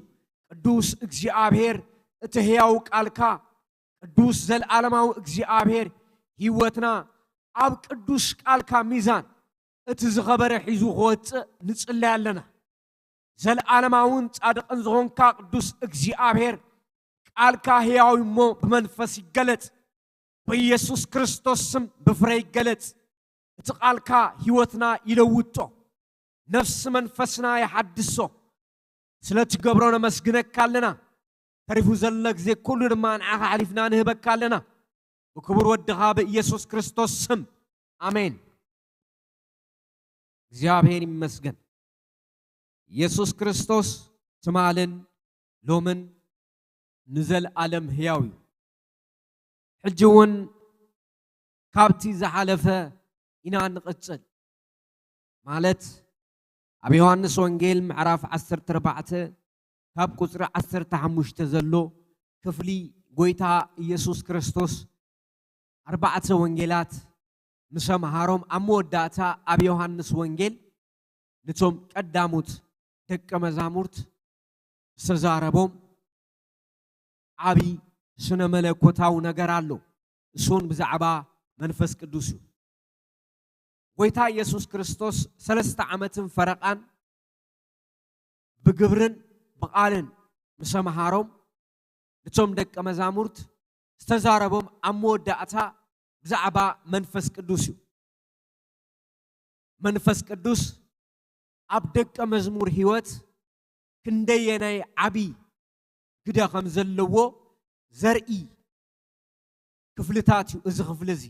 ቅዱስ እግዚአብሔር እቲ ሕያው ቃልካ ቅዱስ ዘለዓለማው እግዚአብሔር ሕይወትና ኣብ ቅዱስ ቃልካ ሚዛን እቲ ዝኸበረ ሒዙ ክወፅእ ንጽልይ ኣለና ዘለዓለማውን ጻድቕን ዝኾንካ ቅዱስ እግዚአብሔር ቃልካ ሕያው እሞ ብመንፈስ ይገለጽ በኢየሱስ ክርስቶስ ስም በፍሬ ይገለጽ እቲ ቃልካ ሕይወትና ይለውጦ ነፍስ መንፈስና ይሐድሶ ስለትገብሮ ነመስግነካ ኣለና ተሪፉ ዘለ ጊዜ ኩሉ ድማ ንዓኻ ሓሊፍና ንህበካ ኣለና በክቡር ወድኻ በኢየሱስ ክርስቶስ ስም አሜን እግዚአብሔር ይመስገን ኢየሱስ ክርስቶስ ትማልን ሎምን ንዘል ዓለም ሕያው ሕጅውን ካብቲ ዝሓለፈ ኢና ንቕጽል ማለት ኣብ ዮሐንስ ወንጌል ምዕራፍ 14 ካብ ቁጽሪ 15 ዘሎ ክፍሊ ጎይታ ኢየሱስ ክርስቶስ ኣርባዕተ ወንጌላት ምሰምሃሮም ኣብ መወዳእታ ኣብ ዮሐንስ ወንጌል ንቶም ቀዳሙት ደቀ መዛሙርት ዝተዛረቦም ዓቢ ስነ መለኮታዊ ነገር ኣሎ እሱን ብዛዕባ መንፈስ ቅዱስ እዩ ጎይታ ኢየሱስ ክርስቶስ 3 ዓመትን ፈረቃን ብግብርን ብቃልን ምሰምሃሮም ንቶም ደቀ መዛሙርት ዝተዛረቦም ኣብ መወዳእታ ብዛዕባ መንፈስ ቅዱስ እዩ መንፈስ ቅዱስ ኣብ ደቀ መዝሙር ሕይወት ክንደየናይ ዓቢ ግደ ከም ዘለዎ ዘርኢ ክፍልታት እዩ እዚ ክፍሊ እዚ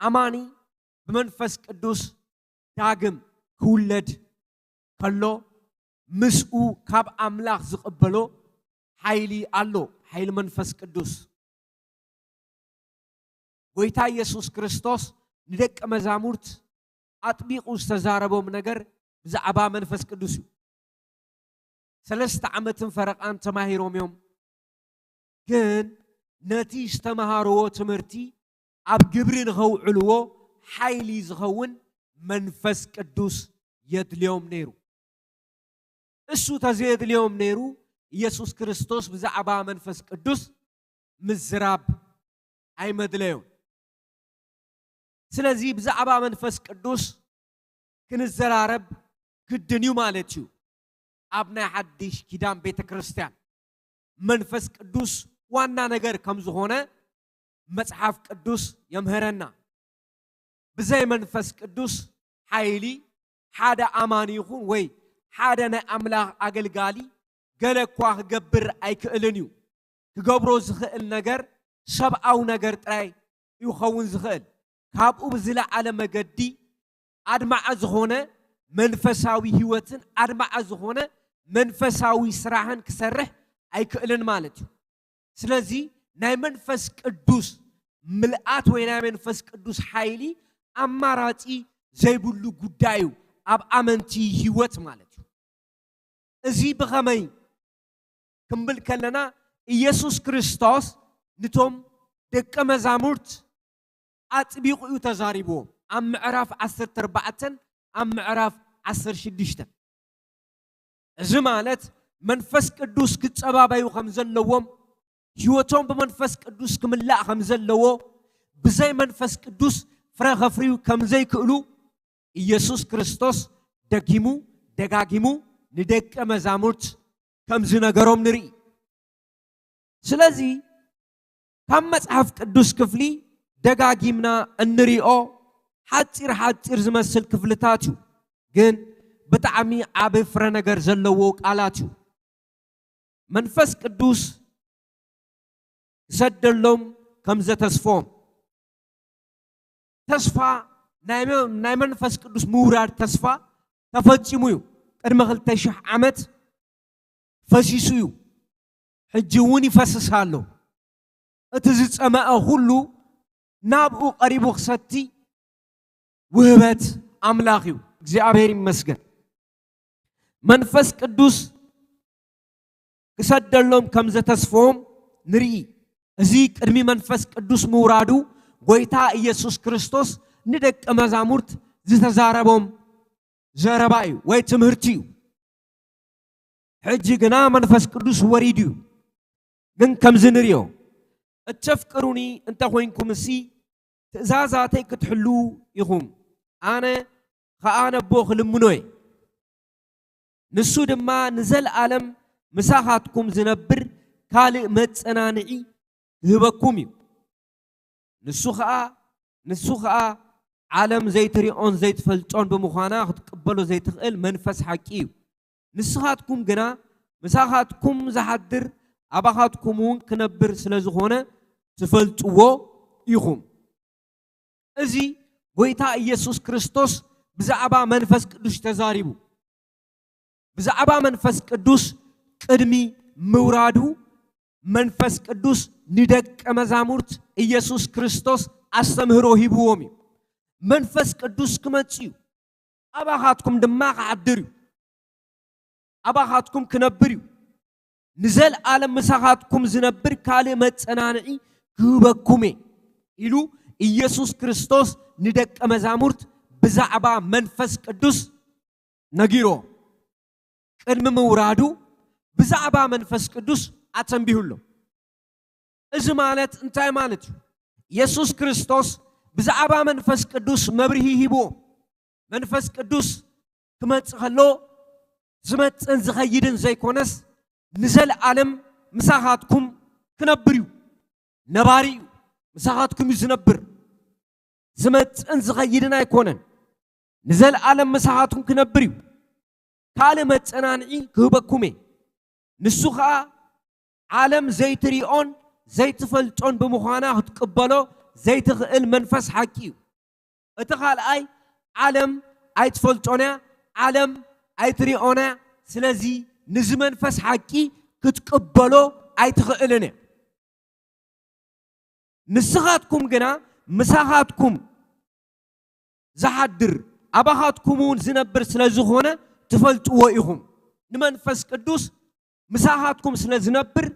ኣማኒ ብመንፈስ ቅዱስ ዳግም ክውለድ ከሎ ምስኡ ካብ ኣምላኽ ዝቕበሎ ኃይሊ ኣሎ ኃይሊ መንፈስ ቅዱስ ጎይታ ኢየሱስ ክርስቶስ ንደቀ መዛሙርት ኣጥቢቁ ዝተዛረቦም ነገር ብዛዕባ መንፈስ ቅዱስ እዩ 3 ዓመትን ፈረቃን ተማሂሮም እዮም ግን ነቲ ዝተማሃርዎ ትምህርቲ ኣብ ግብሪ ንኸውዕልዎ ኃይሊ ዝኸውን መንፈስ ቅዱስ የድልዮም ነይሩ እሱ ተዘየድልዮም ነይሩ ኢየሱስ ክርስቶስ ብዛዕባ መንፈስ ቅዱስ ምዝራብ ኣይመድለዮም ስለዚ ብዛዕባ መንፈስ ቅዱስ ክንዘራረብ ግድን እዩ ማለት እዩ ኣብ ናይ ሓድሽ ኪዳን ቤተ ክርስቲያን መንፈስ ቅዱስ ዋና ነገር ከም ዝኾነ መጽሐፍ ቅዱስ የምህረና ብዘይ መንፈስ ቅዱስ ኃይሊ ሓደ ኣማኒ ይኹን ወይ ሓደ ናይ ኣምላኽ ኣገልጋሊ ገለ እኳ ክገብር ኣይክእልን እዩ ክገብሮ ዝኽእል ነገር ሰብኣዊ ነገር ጥራይ ይኸውን ዝኽእል ካብኡ ብዝለዓለ መገዲ ኣድማዓ ዝኾነ መንፈሳዊ ሕይወትን ኣድማዓ ዝኾነ መንፈሳዊ ስራሕን ክሰርሕ ኣይክእልን ማለት እዩ ስለዚ ናይ መንፈስ ቅዱስ ምልአት ወይ ናይ መንፈስ ቅዱስ ኃይሊ ኣማራጺ ዘይብሉ ጉዳዩ ኣብ ኣመንቲ ሕይወት ማለት እዩ እዚ ብኸመይ ክንብል ከለና ኢየሱስ ክርስቶስ ንቶም ደቀ መዛሙርት ኣጥቢቁ እዩ ተዛሪብዎም ኣብ ምዕራፍ 14 ኣብ ምዕራፍ 16 እዚ ማለት መንፈስ ቅዱስ ክጸባባዩ ከም ዘለዎም ሕይወቶም ብመንፈስ ቅዱስ ክምላእ ከም ዘለዎ ብዘይ መንፈስ ቅዱስ ፍረ ኸፍርዩ ከም ዘይክእሉ ኢየሱስ ክርስቶስ ደጊሙ ደጋጊሙ ንደቀ መዛሙርት ከም ዝነገሮም ንርኢ ስለዚ ካብ መጽሐፍ ቅዱስ ክፍሊ ደጋጊምና እንሪኦ ሓፂር ዝመስል ክፍልታት እዩ ግን ብጣዕሚ ዓብ ፍረ ነገር ዘለዎ ቃላት እዩ መንፈስ ቅዱስ ሰደሎም ከም ዘተስፎም تسفى نايمن فس قدوس موراد تسفى تفجمو قدم 2000 عمت فسيسو حجوني فسسالو اتزص اما ሁሉ ናብኡ ቀሪቡ ክሰቲ ውህበት አምላኺው እግዚአብሔር ይመስገን መንፈስ ቅዱስ ክሰደሎም ከምዘ ተስፎም ንርኢ እዚ ቅድሚ መንፈስ ቅዱስ ምውራዱ ጎይታ ኢየሱስ ክርስቶስ ንደቀ መዛሙርት ዝተዛረቦም ዘረባ እዩ ወይ ትምህርቲ እዩ ሕጂ ግና መንፈስ ቅዱስ ወሪዱ ግን ከምዝ ንሪኦ እተፍቅሩኒ እንተ ኮይንኩም እሲ ትእዛዛተይ ክትሕሉ ኢኹም ኣነ ከኣነቦ ክልምኖይ ንሱ ድማ ንዘለዓለም ምሳኻትኩም ዝነብር ካልእ መጸናንዒ ይህበኩም እዩ ንሱ ኸኣ ዓለም ዘይትሪኦን ዘይትፈልጦን ብምዃና ክትቅበሎ ዘይትኽእል መንፈስ ሓቂ እዩ ንስኻትኩም ግና ምሳኻትኩም ዝሓድር ኣባኻትኩም እውን ክነብር ስለ ዝኾነ ትፈልጥዎ ኢኹም እዚ ጎይታ ኢየሱስ ክርስቶስ ብዛዕባ መንፈስ ቅዱስ ተዛሪቡ ብዛዕባ መንፈስ ቅዱስ ቅድሚ ምውራዱ መንፈስ ቅዱስ ንደቀ መዛሙርት ኢየሱስ ክርስቶስ አስተምህሮ ሂብዎም እዩ መንፈስ ቅዱስ ክመጽእ እዩ ኣባኻትኩም ድማ ክዓድር እዩ ኣባኻትኩም ክነብር እዩ ንዘለዓለም ምሳኻትኩም ዝነብር ካልእ መጸናንዒ ክህበኩም ኢሉ ኢየሱስ ክርስቶስ ንደቀ መዛሙርት ብዛዕባ መንፈስ ቅዱስ ነጊሮ ቅድሚ ምውራዱ ብዛዕባ መንፈስ ቅዱስ አተንቢሁሎ እዚ ማለት እንታይ ማለት እዩ ኢየሱስ ክርስቶስ ብዛዕባ መንፈስ ቅዱስ መብርሂ ሂቦ መንፈስ ቅዱስ ክመጽእ ከሎ ዝመጽእን ዝኸይድን ዘይኮነስ ንዘለዓለም ምሳኻትኩም ክነብር እዩ ነባሪ እዩ ምሳኻትኩም እዩ ዝነብር ዝመጽእን ዝኸይድን ኣይኮነን ንዘለዓለም ምሳኻትኩም ክነብር እዩ ካልእ መጸናንዒ ክህበኩም ንሱ ኸኣ ዓለም ዘይትሪኦን ዘይትፈልጦን ብምዃና ክትቅበሎ ዘይትኽእል መንፈስ ሓቂ እዩ እቲ ካልኣይ ዓለም ኣይትፈልጦና ዓለም ኣይትሪኦና ስለዚ ንዚ መንፈስ ሓቂ ክትቅበሎ ኣይትኽእልን ንስኻትኩም ግና ምሳኻትኩም ዝሓድር ኣባኻትኩም እውን ዝነብር ስለ ዝኾነ ትፈልጥዎ ኢኹም ንመንፈስ ቅዱስ ምሳኻትኩም ስለ ዝነብር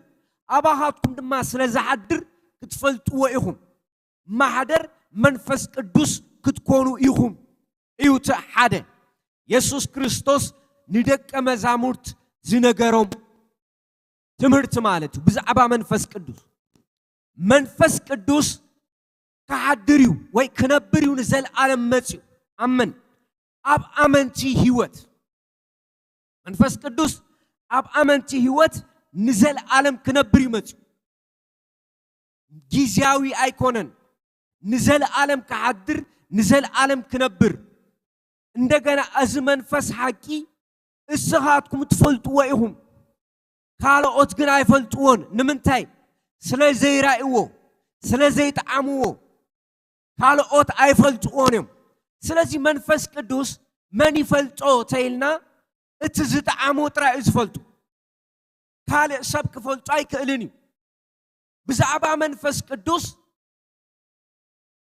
ኣባኻትኩም ድማ ስለ ዝሓድር ክትፈልጥዎ ኢኹም ማሕደር መንፈስ ቅዱስ ክትኮኑ ኢኹም እዩ እቲ ሓደ ኢየሱስ ክርስቶስ ንደቀ መዛሙርት ዝነገሮም ትምህርቲ ማለት እዩ ብዛዕባ መንፈስ ቅዱስ ክሓድር እዩ ወይ ክነብር እዩ ንዘለዓለም መጽኡ ኣመን ኣብ ኣመንቲ ህይወት መንፈስ ቅዱስ ኣብ ኣመንቲ ህይወት ንዘለዓለም ክነብር እዩ መጽኡ ጊዜያዊ ኣይኮነን ንዘለዓለም ክሓድር ንዘለዓለም ክነብር እንደገና እዚ መንፈስ ሓቂ እስኻትኩም ትፈልጥዎ ኢኹም ካልኦት ግን ኣይፈልጥዎን ንምንታይ ስለ ዘይራእይዎ ስለ ዘይጠዓምዎ ካልኦት ኣይፈልጥዎን እዮም ስለዚ መንፈስ ቅዱስ መን ይፈልጦ ተይልና እቲ ዝጠዓምዎ ጥራይ ዝፈልጡ ካልእ ሰብ ክፈልጦ ኣይክእልን እዩ ብዛዕባ መንፈስ ቅዱስ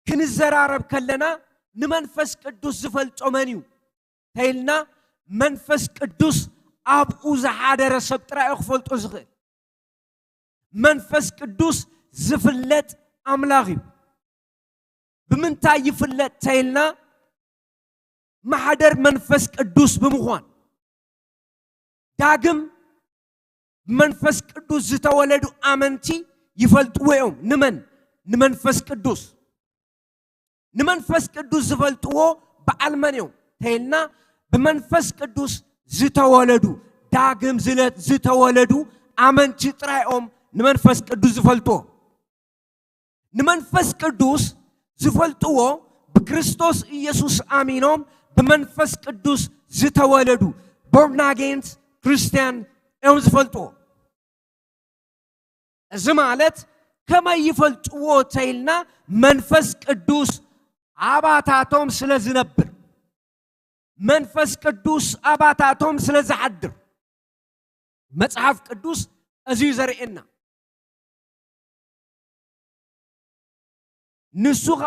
ክንዘራረብ ከለና ንመንፈስ ቅዱስ ዝፈልጦ መን እዩ ተይልና መንፈስ ቅዱስ ኣብኡ ዝሓደረ ሰብ ጥራይ ክፈልጦ ዝኽእል መንፈስ ቅዱስ ዝፍለጥ ኣምላኽ እዩ ብምንታይ ይፍለጥ ተይልና ማሕደር መንፈስ ቅዱስ ብምዃን ዳግም መንፈስ ቅዱስ ዝተወለዱ ኣመንቲ ይፈልጥዎ እዮም ንመን ንመንፈስ ቅዱስ ዝፈልጥዎ በዓል መን እዮም ተይልና ብመንፈስ ቅዱስ ዝተወለዱ ዳግም ዝተወለዱ ኣመንቲ ጥራይኦም ንመንፈስ ቅዱስ ዝፈልጥዎ ንመንፈስ ቅዱስ ዝፈልጥዎ ብክርስቶስ ኢየሱስ ኣሚኖም ብመንፈስ ቅዱስ ዝተወለዱ born again ክርስቲያን እዮም ዝፈልጥዎ እዚ ማለት ከመይ ይፈልጥዎ ተይልና መንፈስ ቅዱስ አባታቶም ስለዝነብር መንፈስ ቅዱስ አባታቶም ስለዝሐድር መጽሐፍ ቅዱስ እዚህ ዘርኤና ንሱኻ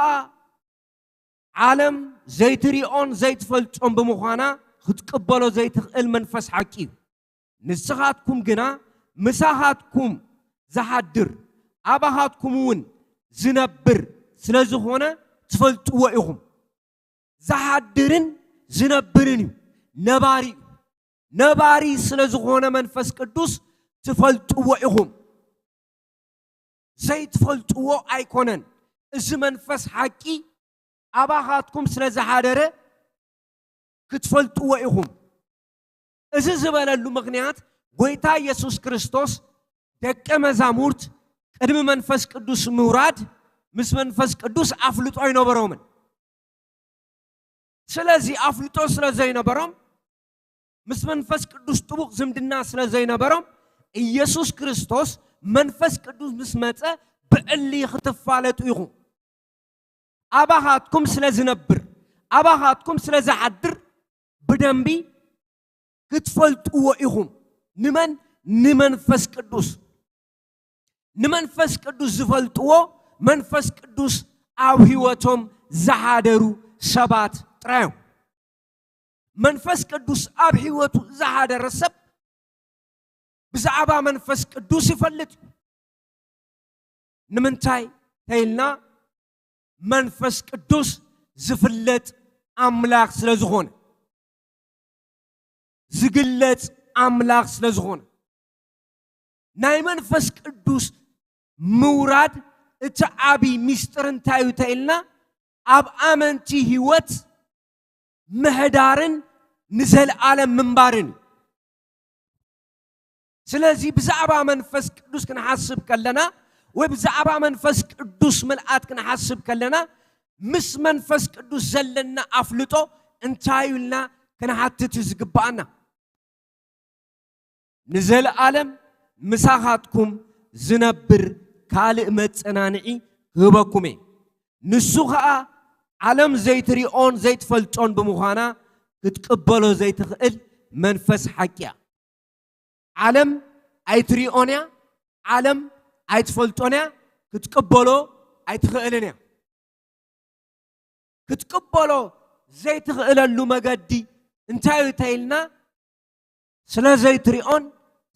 ዓለም ዘይትሪኦን ዘይትፈልጦን ብምዃና ክትቅበሎ ዘይትኽእል መንፈስ ሓቂ ንስኻትኩም ግና ምሳኻትኩም ዝሓድር ኣባኻትኩም እውን ዝነብር ስለዝኾነ ትፈልጥዎ ኢኹም ዝሓድርን ዝነብርን እዩ ነባሪ ስለዝኾነ መንፈስ ቅዱስ ትፈልጥዎ ኢኹም ዘይትፈልጥዎ ኣይኮነን እዚ መንፈስ ሓቂ ኣባኻትኩም ስለዝሓደረ ክትፈልጥዎ ኢኹም እዚ ዝበለሉ ምክንያት ጎይታ ኢየሱስ ክርስቶስ ደቀ መዛሙርት ቅድሚ መንፈስ ቅዱስ ምውራድ ምስ መንፈስ ቅዱስ አፍልጦ አይነበሮምን ስለዚህ አፍልጦ ስለዘይነበሮም ምስ መንፈስ ቅዱስ ጥቡቅ ዝምድና ስለዘይነበሮም ኢየሱስ ክርስቶስ መንፈስ ቅዱስ ምስ መጸ ብዕሊ ክትፋለጡ ኢኹም አባኻትኩም ስለዝነብር አባኻትኩም ስለዝሐድር ብደንቢ ክትፈልጥዎ ኢኹም ንመን ንመንፈስ ቅዱስ ንመንፈስ ቅዱስ ዝፈልጥዎ መንፈስ ቅዱስ ኣብ ህይወቶም ዝሓደሩ ሰባት ጥራዩ መንፈስ ቅዱስ ኣብ ህይወቱ ዝሓደረ ሰብ ብዛዕባ መንፈስ ቅዱስ ይፈልጥ ንምንታይ ተይልና መንፈስ ቅዱስ ዝፍለጥ አምላክ ስለዝኾነ ዝግለጽ አምላክ ስለዝኾነ ናይ መንፈስ ቅዱስ ምውራድ እቲ ዓቢ ሚስጥር እንታይ እዩ ተይልና ኣብ ኣመንቲ ህይወት ምህዳርን ንዘለዓለም ምንባርን ስለዚህ ብዛዕባ መንፈስ ቅዱስ ክንሓስብ ከለና ወይ ብዛዕባ መንፈስ ቅዱስ ምልአት ክንሓስብ ከለና ምስ መንፈስ ቅዱስ ዘለና አፍልጦ እንታይ ኢልና ክንሓትት ዝግባአና ንዘለዓለም ምሳኻትኩም ዝነብር ካልእ መጸናንዒ ክህበኩም ንሱ ከዓ ዓለም ዘይትሪኦን ዘይትፈልጦን ብምዃና ክትቅበሎ ዘይትኽእል መንፈስ ሓቂያ ዓለም ኣይትሪኦን እያ ዓለም ኣይትፈልጦን እያ ክትቅበሎ ኣይትኽእልን እያ ክትቅበሎ ዘይትኽእለሉ መገዲ እንታይ እዩ ተይልና ስለ ዘይትሪኦን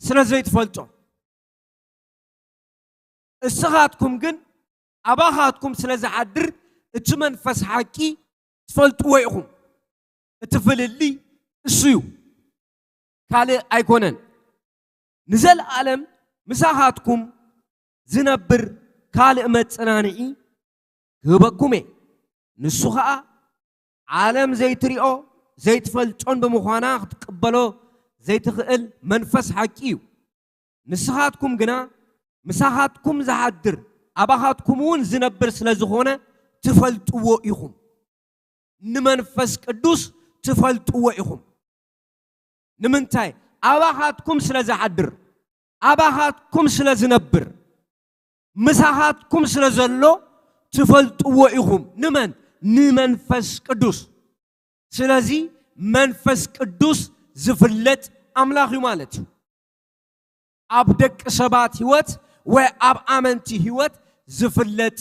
ስለ ዘይትፈልጦን እስኻትኩም ግን ኣባኻትኩም ስለ ዝሓድር እቲ መንፈስ ሓቂ ትፈልጥዎ ኢኹም እቲ ፍልሊ እሱ እዩ ካልእ ኣይኮነን ንዘለዓለም ምሳኻትኩም ዝነብር ካልእ መጸናንዒ ክህበኩም ንሱ ከዓ ዓለም ዘይትሪኦ ዘይትፈልጦን ብምዃና ክትቅበሎ ዘይትኽእል መንፈስ ሓቂ እዩ ንስኻትኩም ግና ምሳኻትኩም ዝሓድር ኣባኻትኩም እውን ዝነብር ስለዝኾነ ትፈልጥዎ ኢኹም ንመንፈስ ቅዱስ ትፈልጥዎ ኢኹም ንምንታይ ኣባኻትኩም ስለዝሓድር ኣባኻትኩም ስለዝነብር ምሳኻትኩም ስለዘሎ ትፈልጥዎ ኢኹም ንመን ንመንፈስ ቅዱስ ስለዚ መንፈስ ቅዱስ ዝፍለጥ ኣምላኽ እዩ ማለት እዩ ኣብ ደቂ ሰባት ህይወት ወይ ኣብ ኣመንቲ ህይወት ዝፍለጥ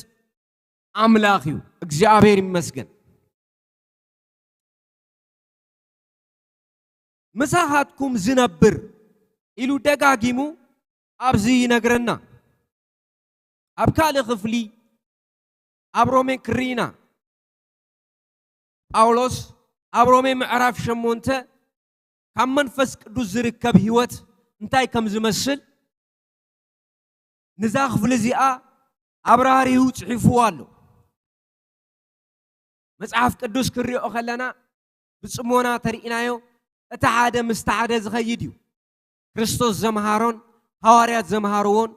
አምላክ እዩ እግዚአብሔር ይመስገን ምሳኻትኩም ዝነብር ኢሉ ደጋጊሙ ኣብዚ ይነግረና ኣብ ካልእ ክፍሊ ኣብ ሮሜ ክሪና ጳውሎስ ኣብ ሮሜ ምዕራፍ 8 ካብ መንፈስ ቅዱስ ዝርከብ ህይወት እንታይ ከም ዝመስል ንዛ ክፍሊ እዚኣ ኣብራሪሁ ጽሒፍዎ ኣሎ መጽሐፍ ቅዱስ ክሪኦ ከለና ብጽሞና ተሪኢናዮ እቲ ሓደ ምስቲ ሓደ ዝኸይድ እዩ ክርስቶስ ዘምሃሮን ሐዋርያት ዘምሃርዎን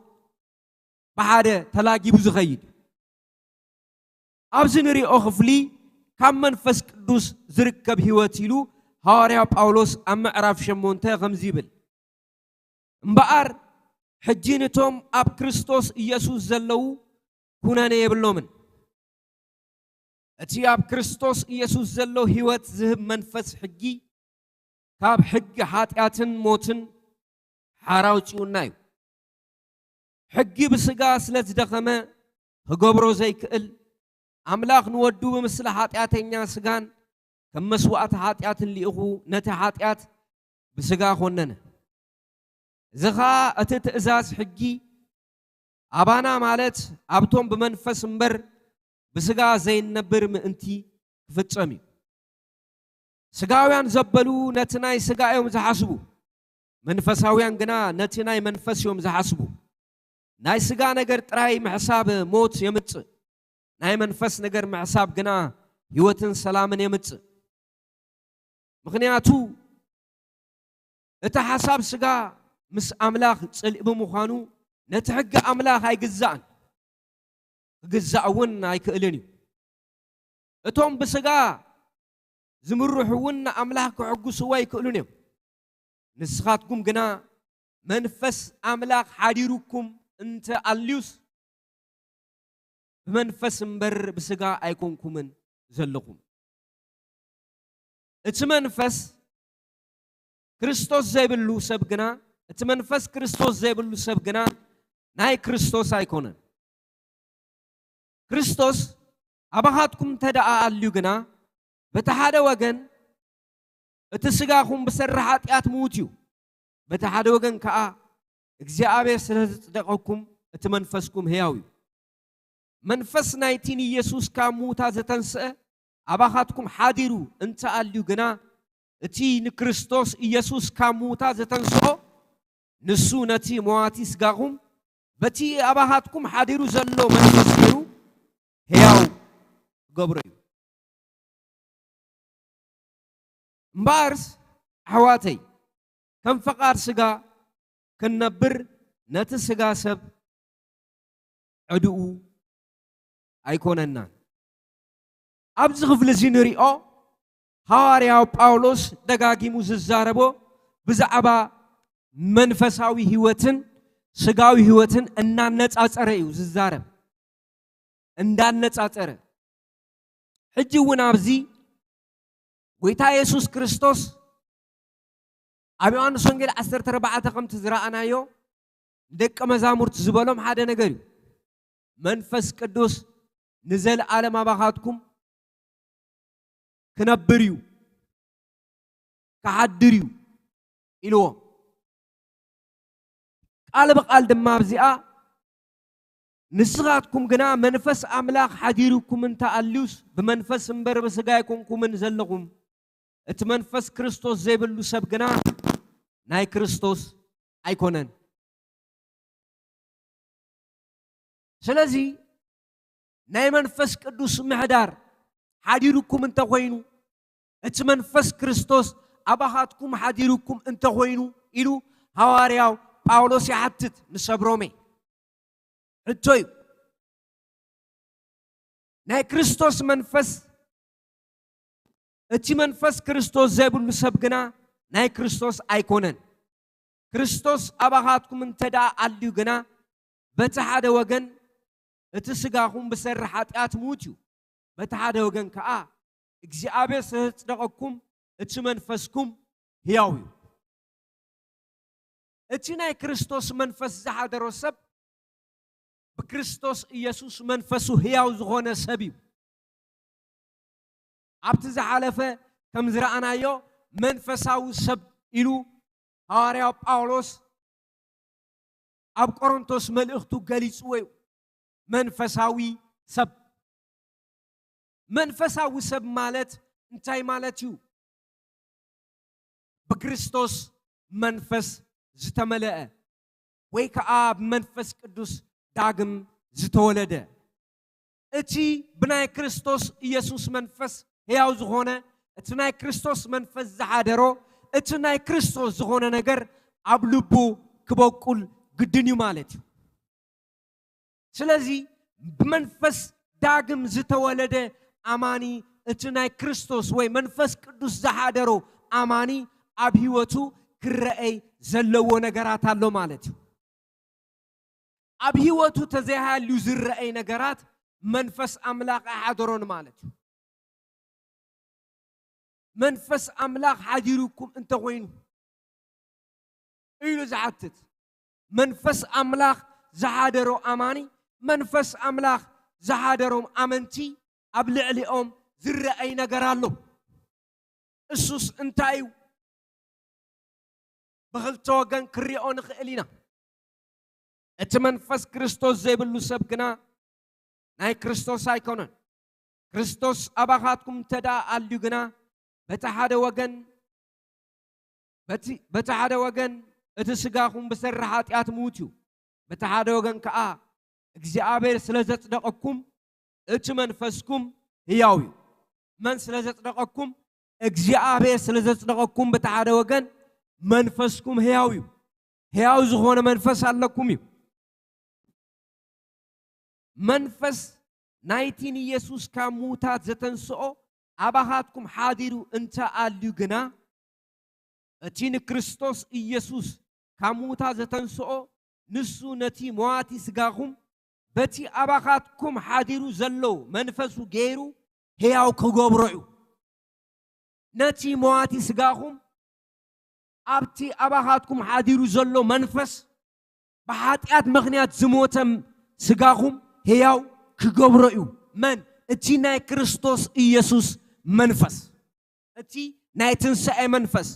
ብሓደ ተላጊቡ ዝኸይድ ኣብዚ ንሪኦ ክፍሊ ካብ መንፈስ ቅዱስ ዝርከብ ህይወት ኢሉ ሐዋርያ ጳውሎስ ኣብ ምዕራፍ 8 ከምዚ ይብል እምበኣር ሕጂ ነቶም ኣብ ክርስቶስ ኢየሱስ ዘለው ኩነኔ የብሎምን أتي أب كريستوس يسوع زلوا هيوت زهب منفس حجي كاب حج حاتياتن موتن حراوتيون نايو حجي بسقاس لتدخمه هقبرو زي كقل أملاخ نودو بمثل حاتياتين يا سقان كم مسوات حاتيات اللي أخو نتا حاتيات بسقا خوننا زخا أتت إزاز حجي أبانا مالت أبتم بمنفس مبر بسقا زي النبر مأنتي فتسمي سقاويان زبلو نتناي سقا يوم زحسبو منفساويان قنا نتناي منفس يوم زحسبو ناي سقا نقر تراي محساب موت يمتس ناي منفس نقر محساب قنا يوتن سلامن يمتس مخنياتو اتا حساب سقا مس أملاخ تسلق بمخانو نتحق أملاخ هاي قزان قزاون هاي كألني اتهم بسقا زمروحون أملاخ كعقو سواي كألني نسخاتكم قنا منفس أملاخ حديركم انت أليوس منفس مبر بسقا أيكونكم من زلكم اتمنفس كريستوس زي بلو سبقنا اتمنفس كريستوس زي بلو سبقنا ناي كريستوس أيكونن كريستوس أبغاتكم تدعى الليجنا بتحدى وجن اتسقاكم بسرحات ياتموتيو بتحدى وجن كأ إجزاء صدقكم اتمنفسكم هياوي منفس نايتين يسوع كاموتا زتنسأ أبغاتكم حادرو أنت الليجنا اتي نكريستوس يسوع كاموتا زتنسأ نسونتي مواتي سقاهم بتي أبغاتكم حادرو زلوا منفسكرو هياو قبري مبارس حواتي كم فقار سقا كنبر نت سقا سب عدو أيكوننا أبز غفل زينري أو هارياو باولوس دقاقي مززاربو بزعبا منفساوي هوتن سقاوي هوتن أننا نتأثريو ززارب اندان نتأثر حجي ونابزي ويتا يسوس كريستوس أبيان سونجل أسر تربعة قم تزرعنا يو دك مزامور تزبالهم حدا نجري منفس قدوس نزل على ما بخاتكم كنبريو كحدريو إلو قال بقال دمابزيا نسخاتكم جنا منفس أملاك حديركم انت أليوس بمنفس مبر بسجايكم من زلكم اتمنفس كريستوس زي باللوسب جنا ناي كريستوس أيكونن سلازي ناي منفس قدوس محدار حديركم انت خوينو اتمنفس كريستوس أباهاتكم حديركم انت خوينو إلو هوارياو باولوس يحتت نسبرومي التوي ناي كريستوس منفس اتي منفس كريستوس زي بلو سبقنا ناي كريستوس أيكونن كريستوس أباهاتكم انتدى أليو جنا بتحدى وجن اتسقاهم بسرحات موتيو بتحدى وجن كأ إجزاء صدقكم اتي منفسكم هياوي اتي ناي كريستوس منفس زحاد الرسب بكريستوس يسوع منفسه هياو زغونه سبيو عبت زحالفه كم زرعنا يو منفساو سب إلو هاريا باولوس أب كورنثوس ملئختو غاليصوي منفساوي سب مالت انتاي مالتيو بكريستوس منفس زتملأ ويك آب منفس قدوس داغم زتولده اتي بناي كريستوس يسوع منفس هياو زغونه اتناي كريستوس منفس زحادرو اتناي كريستوس زغونه نجر ابلبو كبوكل قدنيو مالتي سلازي بمنفس داغم زتولده اماني اتناي كريستوس وي منفس قدوس زحادرو اماني اب هيوتو كرأي زلو نجرات الله مالتي أب هيوتو تزيها لوزر أي نجارات منفس أملاك أحضرون مالته منفس أملاك حاديركم أنت وين إلو زعتت منفس أملاك زحادرو أماني منفس أملاك زحادرو أمنتي أبلع لهم ذر أي نجرالو السوس انتايو بغلتوغن كريون خيلينا اتمنفس كريستوس زي بلو سبكنا ناي كريستوس ايكونن كريستوس أباخاتكم تدا أليوغنا بتحدا وغن اتسقاكم بسرحات ياتموتيو بتحدا وغن كأ እግዚአብሔር ስለዘጽደቀኩም እትመንፈስኩም ሕያው من ስለዘጽደቀኩም እግዚአብሔር ስለዘጽደቀኩም በተሐደ ወገን መንፈስኩም ሕያው ዝኾነ መንፈስ ኣለኩም እዩ መንፈስ ናይቲን ኢየሱስ ካብ ሙታት ዘተንስኦ ኣባኻትኩም ሓዲሩ እንተ ኣልዩ ግና እቲ ንክርስቶስ ኢየሱስ ካብ ሙታት ዘተንስኦ ንሱ ነቲ መዋቲ ስጋኹም በቲ ኣባኻትኩም ሓዲሩ ዘሎ መንፈሱ ገይሩ ሕያው ክገብሮ እዩ ነቲ መዋቲ ስጋኹም ኣብቲ ኣባኻትኩም ሓዲሩ ዘሎ መንፈስ ብሓጢአት ምኽንያት ዝሞተ ስጋኹም ሕያው ክገብሮ እዩ መን እቲ ናይ ክርስቶስ ኢየሱስ መንፈስ እቲ ናይ ትንሣኤ መንፈስ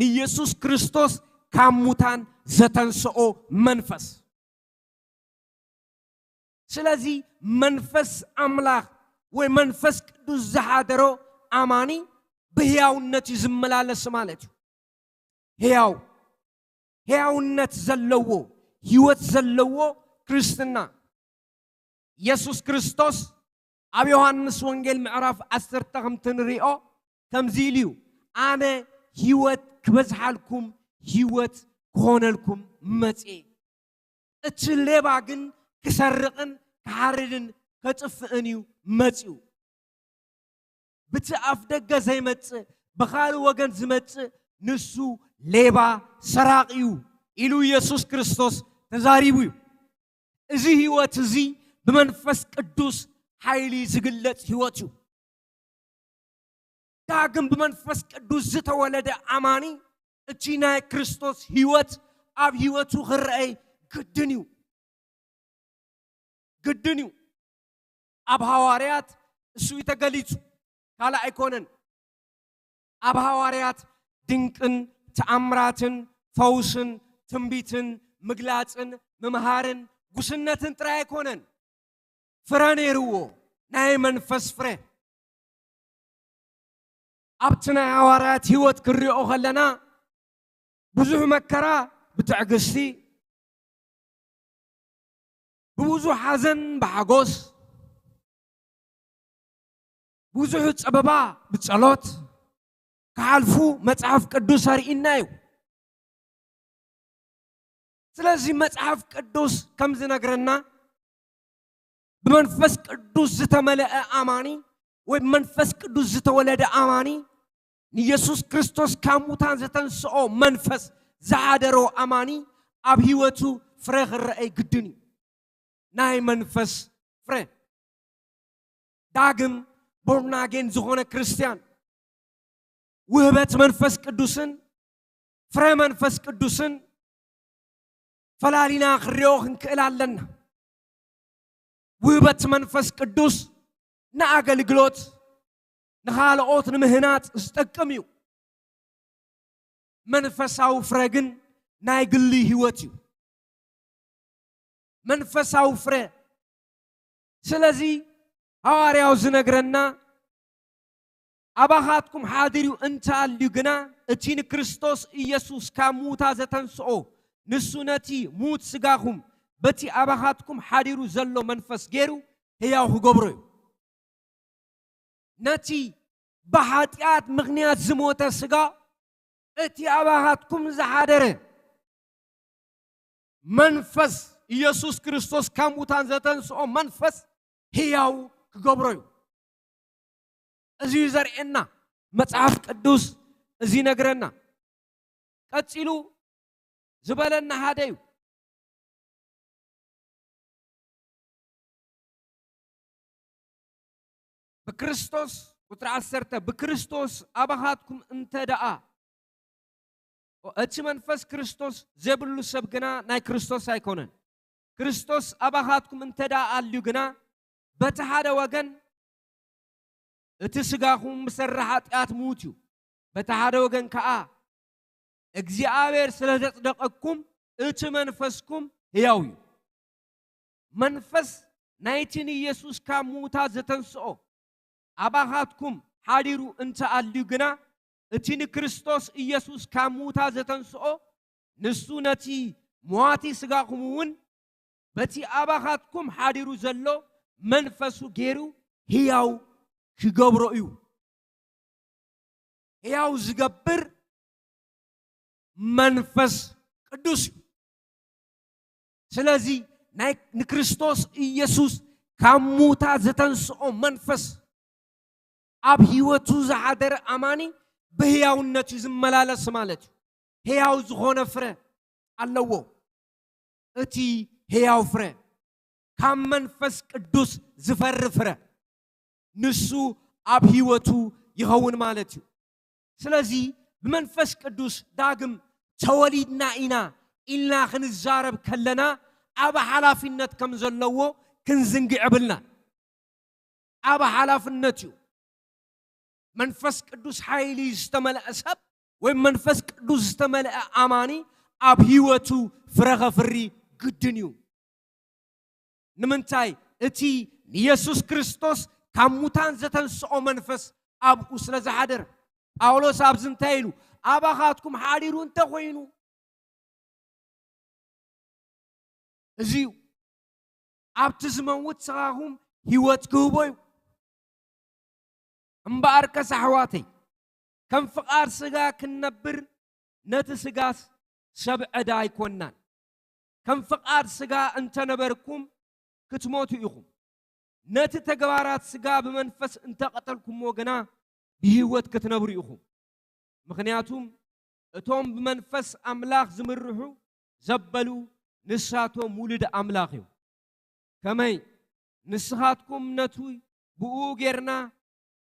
ንኢየሱስ ክርስቶስ ካብ ሙታን ዘተንስኦ መንፈስ ስለዚ መንፈስ ኣምላኽ ወይ መንፈስ ቅዱስ ዝሓደሮ ኣማኒ ብሕያውነት ዝመላለስ ማለት እዩ ሕያውነት ዘለዎ ህይወት ዘለዎ ክርስትና ኢየሱስ ክርስቶስ ኣብ ዮሐንስ ወንጌል ምዕራፍ 10 ከምትንሪኦ ከምዚ ኢሉ ኣነ ህይወት ክበዝሓልኩም ህይወት ክኾነልኩም መጽእ እቲ ሌባ ግን ክሰርቕን ክሓርድን ከጥፍእን እዩ መጽኡ በቲ ኣፍ ደገ ዘይመጽእ ብኻልእ ወገን ዝመጽእ ንሱ ሌባ ሰራቕ እዩ ኢሉ ኢየሱስ ክርስቶስ ተዛሪቡ እዩ እዚ ህይወት እዚ بمنفس قدوس حيلي زغلت هيوتو داغم بمنفس قدوس زتولد اماني اتينا كريستوس هيوت اب هيوتو خرأي قدنيو اب حواريات اسو يتغليصو كالا ايكونن اب حواريات دنقن تأمراتن فوسن تنبيتن مغلاصن ممهارن ጉስነትን ጥራይ ኮነን ፍራኔርዎ ናይ መንፈስ ፍሬ ኣብትና ሐዋርያት ህይወት ክሪኦ ከለና ብዙሕ መከራ ብትዕግስቲ ብዙሕ ሐዘን በሐጎስ ብዙሕ ጸበባ ብጸሎት ካልፉ መጽሐፍ ቅዱስ አርኢና እዩ ስለዚህ መጽሐፍ ቅዱስ ከም ዝነግረና በመንፈስ ቅዱስ ዝተመለአ አማኒ ወይ መንፈስ ቅዱስ ዝተወለደ አማኒ ኢየሱስ ክርስቶስ ካሙታን ዘተንስኦ መንፈስ ዝሓደሮ አማኒ ኣብ ህይወቱ ፍሬ ክረአይ ግድን እዩ ናይ መንፈስ ፍሬ ዳግም ቦርናጌን ዝኾነ ክርስቲያን ውህበት መንፈስ ቅዱስን ፍሬ መንፈስ ቅዱስን فلالينا خريوخ انكالالنا ويبت منفس قدوس ناقل قلوت نخالقوت نمهنات استقميو منفساو فرقن نايقل لي هواتيو منفساو فرق سلازي هوارياو زنقرنا أباخاتكم حاضريو انتال ليقنا اتين كريستوس إيسوس كاموتا زتنسعو نسونتي موت سقاهم بتي أباخاتكم حاديرو زلو منفس جيرو هياو هقبرو نتي بحاتيات مغنيات زموتا سقا اتي أباخاتكم زحادره منفس يسوس كريستوس كاموتان زتنسو منفس هياو هقبرو ازي زرعنا مصحف قدوس ازي نغرنا قصيلو زبالنا هاديو بكريستوس ቁጥር 10 بكريستوس أباهاتكم أنت دعا أتش منفس كريستوس زبلو سبقنا ناي كريستوس هيكونن كريستوس أباهاتكم أنت دعا الليقنا بتحادة وغن اتسقاهم مسرحات موتيو بتحادة وغن كأ እግዚአብሔር ስለተጠቀቅኩም እች መንፈስኩም ሕያው መንፈስ ናይትን ኢየሱስ ካሙታ ዘተንስኦ አባሃትኩም ሓዲሩ እንተ አልዩ ግና እቲን ክርስቶስ ኢየሱስ ካሙታ ዘተንስኦ ንሱ ነቲ ሟቲ ስጋኹምውን በቲ አባሃትኩም ሓዲሩ ዘሎ መንፈሱ ጌሩ ሕያው ክገብሮ እዩ ሕያው ዝገብር መንፈስ ቅዱስ ስለዚህ ንክርስቶስ ኢየሱስ ካሙታ ዘተንስኦ መንፈስ ኣብ ህይወቱ ዝሓደረ አማኒ በሕያውነቱ ዝመላለስ ማለት ሕያው ዝኾነ ፍረ ኣለዎ እቲ ሕያው ፍረ ካብ መንፈስ ቅዱስ ዝፈሪ ፍረ ንሱ ኣብ ህይወቱ ይኸውን ማለት እዩ ስለዚህ بمنفس قدوس داغم توليدنا إنا إلا خنزارب كلنا أبا حلافنت كم زلوو كنزنقع بلنا أبا حلافنت منفس قدوس حيلي استمل أسب ومنفس قدوس استمل أماني أب هيوتو فرغ فري قدنيو نمنتاي اتي يسوس كريستوس كموتان زتنسعو منفس أب أسل زحادر أولوس أبزنتايلو أباخاتكم حاريرون تخوينو زيو أبتزموت سغاهم هيوت كوبوي مبارك سحواتي كم فقار سغا كنبر نت سغاس سبع داي كونان كم فقار سغا انت نبركم كتموتو يخم نت تغبارات سغا بمنفس انت قتلكم وغنا بهيوت كتنبر يخم مخنياتهم اتوم بمنفس أملاخ زمرحو زبلو نساتهم مولد أملاخيو كمي نسخاتكم نتوي بؤوغرنا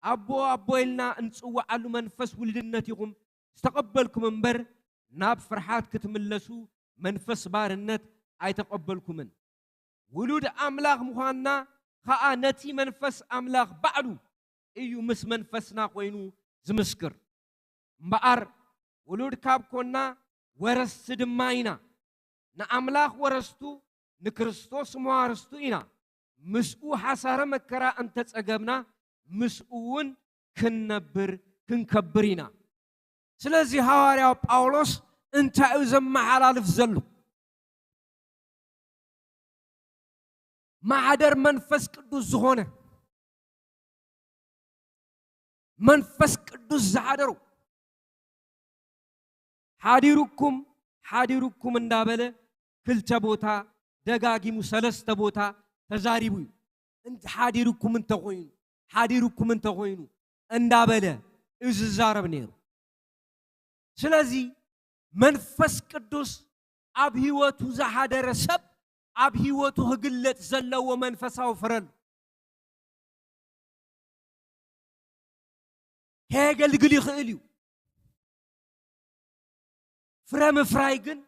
أبو إلنا انسوا على منفس ولدنتكم استقبلكم منبر ناب فرحات كتملسو منفس بارنت أي تقبلكم من ولود أملاخ مخانا خاء نتي منفس أملاخ بعدو إيو مس منفسنا قوينو زمسكر مبار ولود كاب كونا ورس دماينا نا أملاخ ورستو نكريستوس موارستو إنا مسؤو حسار مكرا أنت تسأقبنا مسؤون كنكبرينا سلازي هواريا باولوس انت اوزم محلال فزلو ما عدر منفس قدوس زخونه منفس قدوس زعدرو حاديركم اندابله كل تبوتا دقاقيمو سلس تبوتا تزاريبو انت حاديركم انت غوين حاديركم انت غوينو اندابله از زارب نيرو سلازي منفس قدوس اب هيوتو زحادر سب اب هيوتو هقلت زلو منفساو فرل هيقل قلي خيليو فرام فرايقن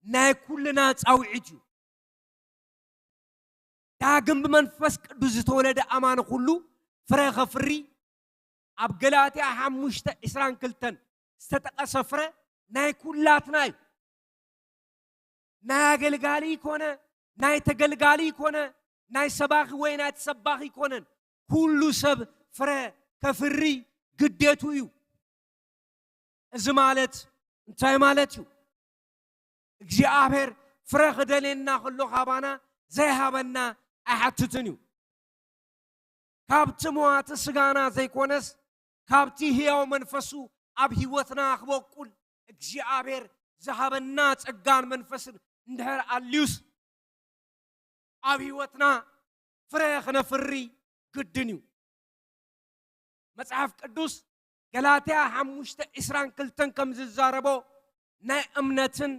ناي كلنا تصاوعيتو داقم بمنفس قدوس تولد امان كلو فرا خفري اب غلاتيا حمشت اسران كلتن استتقى سفره ناي كلات ناي ناي غلغالي كونه ناي تغلغالي كونه ناي سباخي وين ناي تسباخي كونن كلو سب فرا كفري قديتو يو از مالت انتاي مالتو እግዚአብሔር فرا خدلنا كلو خابانا زي هابنا احتتنيو كابت موات سغانا زي كونس كابتي هياو منفسو اب هيوتنا اخبوكل እግዚአብሔር زهابنا ጸጋን መንፈስ እንደር አልዩስ اب هيوتنا ፍሬህ ነፍሪ ግድኒው መጽሐፍ ቅዱስ ገላትያ 5:22 ከም ዝዛረቦ ናይ እምነትን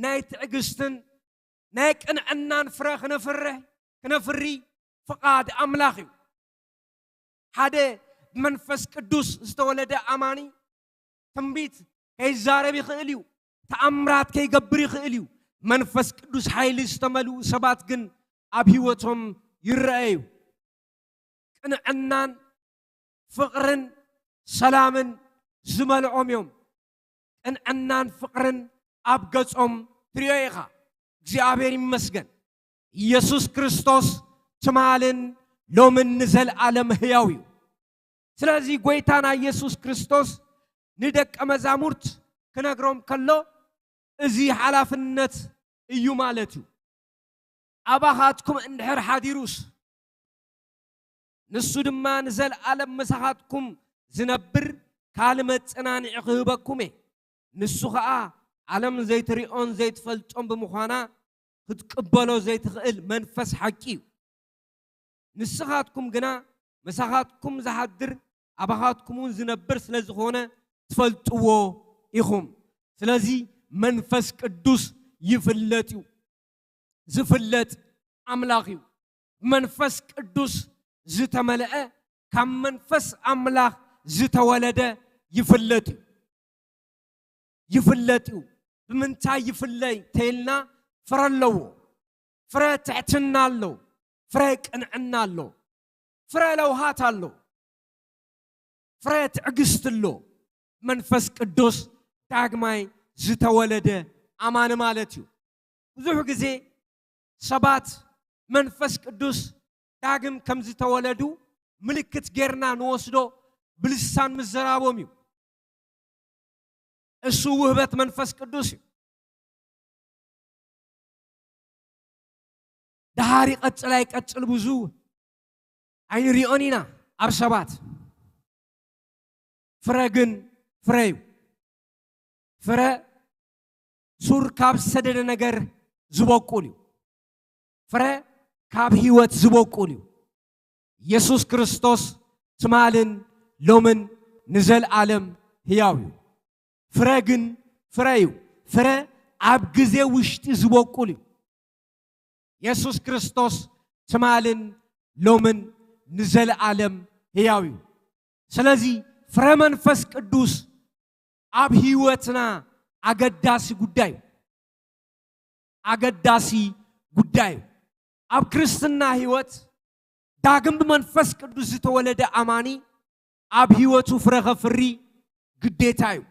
ናይ ትዕግስትን ናይ ቅንዕናን ፍሬህ ነፍሪ فقاد أملاخي هذا بمنفس قدوس استولد أماني تنبيت كي زارب يخيليو تأمرات كي يقبر يخيليو منفس قدوس حيل استملو سبات جن أبيوتهم يرأيو كن عنان فقرن سلامن زملعهم يوم كن عنان فقرن أبقصهم تريئها እግዚአብሔር ይመስገን ኢየሱስ ክርስቶስ ትማልን ሎምን ንዘል ዓለም ሕያዊው ስለዚህ ጎይታና ኢየሱስ ክርስቶስ ንደቀ መዛሙርት ክነግሮም ከሎ እዚ ሓላፍነት እዩ ማለት እዩ አባኻትኩም እንድሕር ሓዲሩስ ንሱ ድማ ንዘል ዓለም መሳኻትኩም ዝነብር ካልመጽናንዕ ክህበኩም ንሱ ኸኣ ዓለም ዘይትሪኦን ዘይትፈልጦም ብምዃና ክትቅበሎ ዘይትኽእል መንፈስ ሓቂ እዩ ንስኻትኩም ግና መሳኻትኩም ዝሓድር ኣባኻትኩምን ዝነብር ስለ ዝኾነ ትፈልጥዎ ኢኹም ስለዚ መንፈስ ቅዱስ ይፍለጥ እዩ ዝፍለጥ ኣምላኽ እዩ መንፈስ ቅዱስ ዝተመልአ ካብ መንፈስ ኣምላኽ ዝተወለደ ይፍለጥ እዩ ይፍለጥ እዩ ብምንታይ ይፍለይ ተይልና ፍረ ኣለዎ ፍረ ትሕትና ኣሎ ፍረ ቅንዕና ኣሎ ፍረ ለውሃት ኣሎ ፍረ ትዕግስት ኣሎ መንፈስ ቅዱስ ዳግማይ ዝተወለደ ኣማን ማለት እዩ ብዙሕ ግዜ ሰባት መንፈስ ቅዱስ ዳግም ከም ዝተወለዱ ምልክት ጌርና ንወስዶ ብልሳን ምዘራቦም እዩ እሱ ውህበት መንፈስ ቅዱስ እዩ دهاري قتلاي قتل بزو عين ريونينا أرشبات فرقن فريو فرق سور كاب سدد نجر زبوكوليو فرق كاب هيوت زبوكوليو يسوع كريستوس تمالن لومن نزل عالم هياويو فرقن فريو فرق عب جزء وشتي زبوكوليو يسوع كريستوس تمالن لومن نزل عالم هياوي سلازي فرمان فس قدوس اب هيوتنا اقداسي قداي اب كريستنا هيوت داغم بمنفس قدوس تولد اماني اب هيوتو فرغ فري قديتايو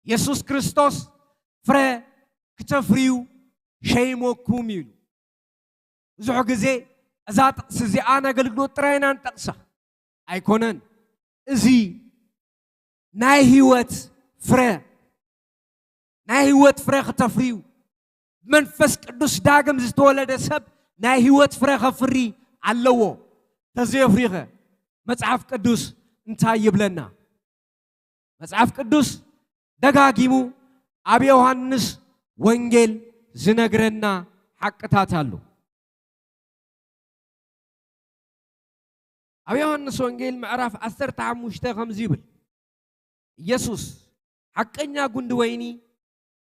يسوع كريستوس فرا كتفريو شيمو كوميل زوج جزء ذات سزيانا قلقلو ترينا تقصى أيكونن زي نايهوت فرا ختفريو من فسك دوس داغم زتولد سب نايهوت فرا خفري علوه تزي فريغه مصحف قدوس انتاي يبلنا مصحف قدوس دغاغيمو ابي يوحنس وانجيل زنغرنا حقتاتالو أبي يوحنس وانجيل معرف 15 يبل يسوس حقنا غند ويني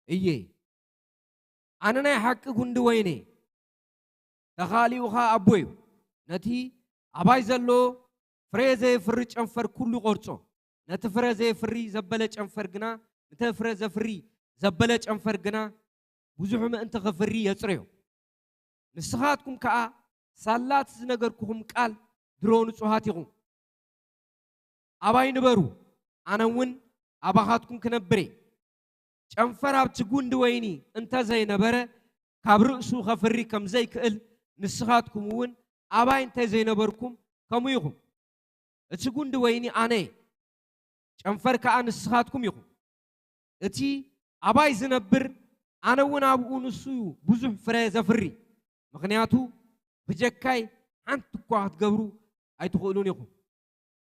ايه انا حق غند ويني تخالي وخا ابوي نتي اباي زلو فريزي فري چنفر كله قرصو نت فريزي فري زبله چنفر غنا نت فريزي فري زبله چنفر غنا ብዙሕ ምእንተ ኸፍሪ የጽረዩ ንስኻትኩም ከዓ ሳላት ዝነገርኩኹም ቃል ድሮ ንጹሃት ኢኹም ኣባይ ንበሩ ኣነውን ኣባኻትኩም ክነብሬ ጨንፈር ኣብቲ ጉንዲ ወይኒ እንተ ዘይነበረ ካብ ርእሱ ኸፍሪ ከም ዘይክእል ንስኻትኩም እውን ኣባይ እንተ ዘይነበርኩም ከምኡ ኢኹም እቲ ጉንዲ ወይኒ ኣነ ጨንፈር ከዓ ንስኻትኩም ኢኹም እቲ ኣባይ ዝነብር أنا ونابو نسيو بزح فريزة فري مغنياتو بجكاي أنت قاعد قبرو أي تقولون يخو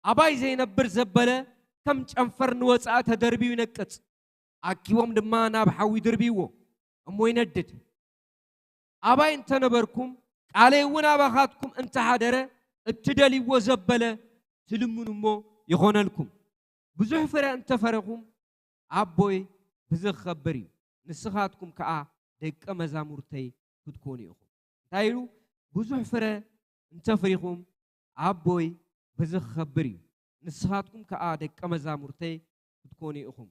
أباي زين برزبلة كم تنفر نوسعات دربي ونكت أكيوم دما ناب حوي دربيو أمو يندد أباي أنت نبركم عليه ونابخاتكم أنت حدرة ابتدالي وزبلة تلمون مو يخون لكم بزح فرا أنت فرقهم أبوي بزخ خبري نسخاتكم كأ دق مزامورتي تكوني أخو تايلو بزح فرا انت فريقهم عبوي بزخ خبري نسخاتكم كآدك كما زامرتي تكوني أخم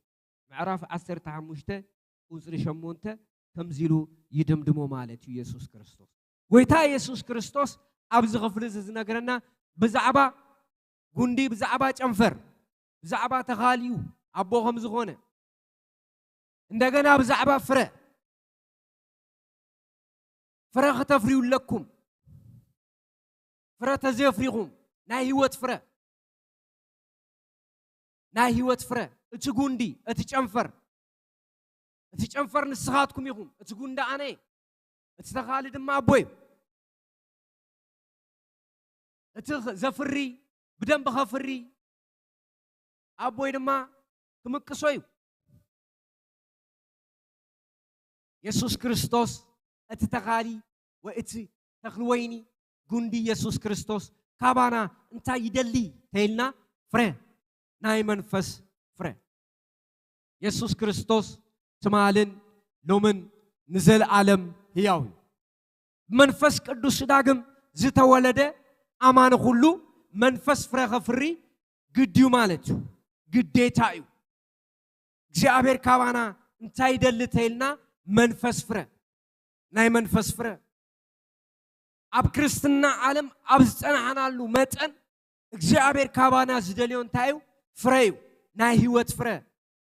معرف عسر تعمشته وزر شمونته تمزيلو يدمدمو مالتي يسوع كريستوس ويتا يسوع كريستوس أبز غفلز زنقرنا بزعبا قندي بزعبا جنفر بزعبا تغاليو أبوهم زغونه عندنا بزعبا فرا ختفريو لكم فرا تزيفريهم ناهيوت فرا ناهيوت فرا اتقوندي اتجنفر نسخاتكم يهم اتقوندا أنا اتستخالد ما أبوي اتزفري بدن بخفري أبوي دما تمكسوي يسوع كريستوس اتتغالي واتي تخلويني قندي يسوع كريستوس كابانا انتا يدلي تيلنا فري ناي منفس فري يسوع كريستوس تمالن لومن نزل عالم هياوي منفس قدوس داغم زتولد امان كله منفس فري غفري قديو مالتو قديتايو እግዚአብሔር ካባና እንታይ ይደልተይልና መንፈስ ፍረ ናይ መንፈስ ፍረ ኣብ ክርስትና ዓለም ኣብ ዝጸናሕናሉ መጠን እግዚአብሔር ካባና ዝደልዮ እንታዩ ፍረዩ ናይ ህይወት ፍረ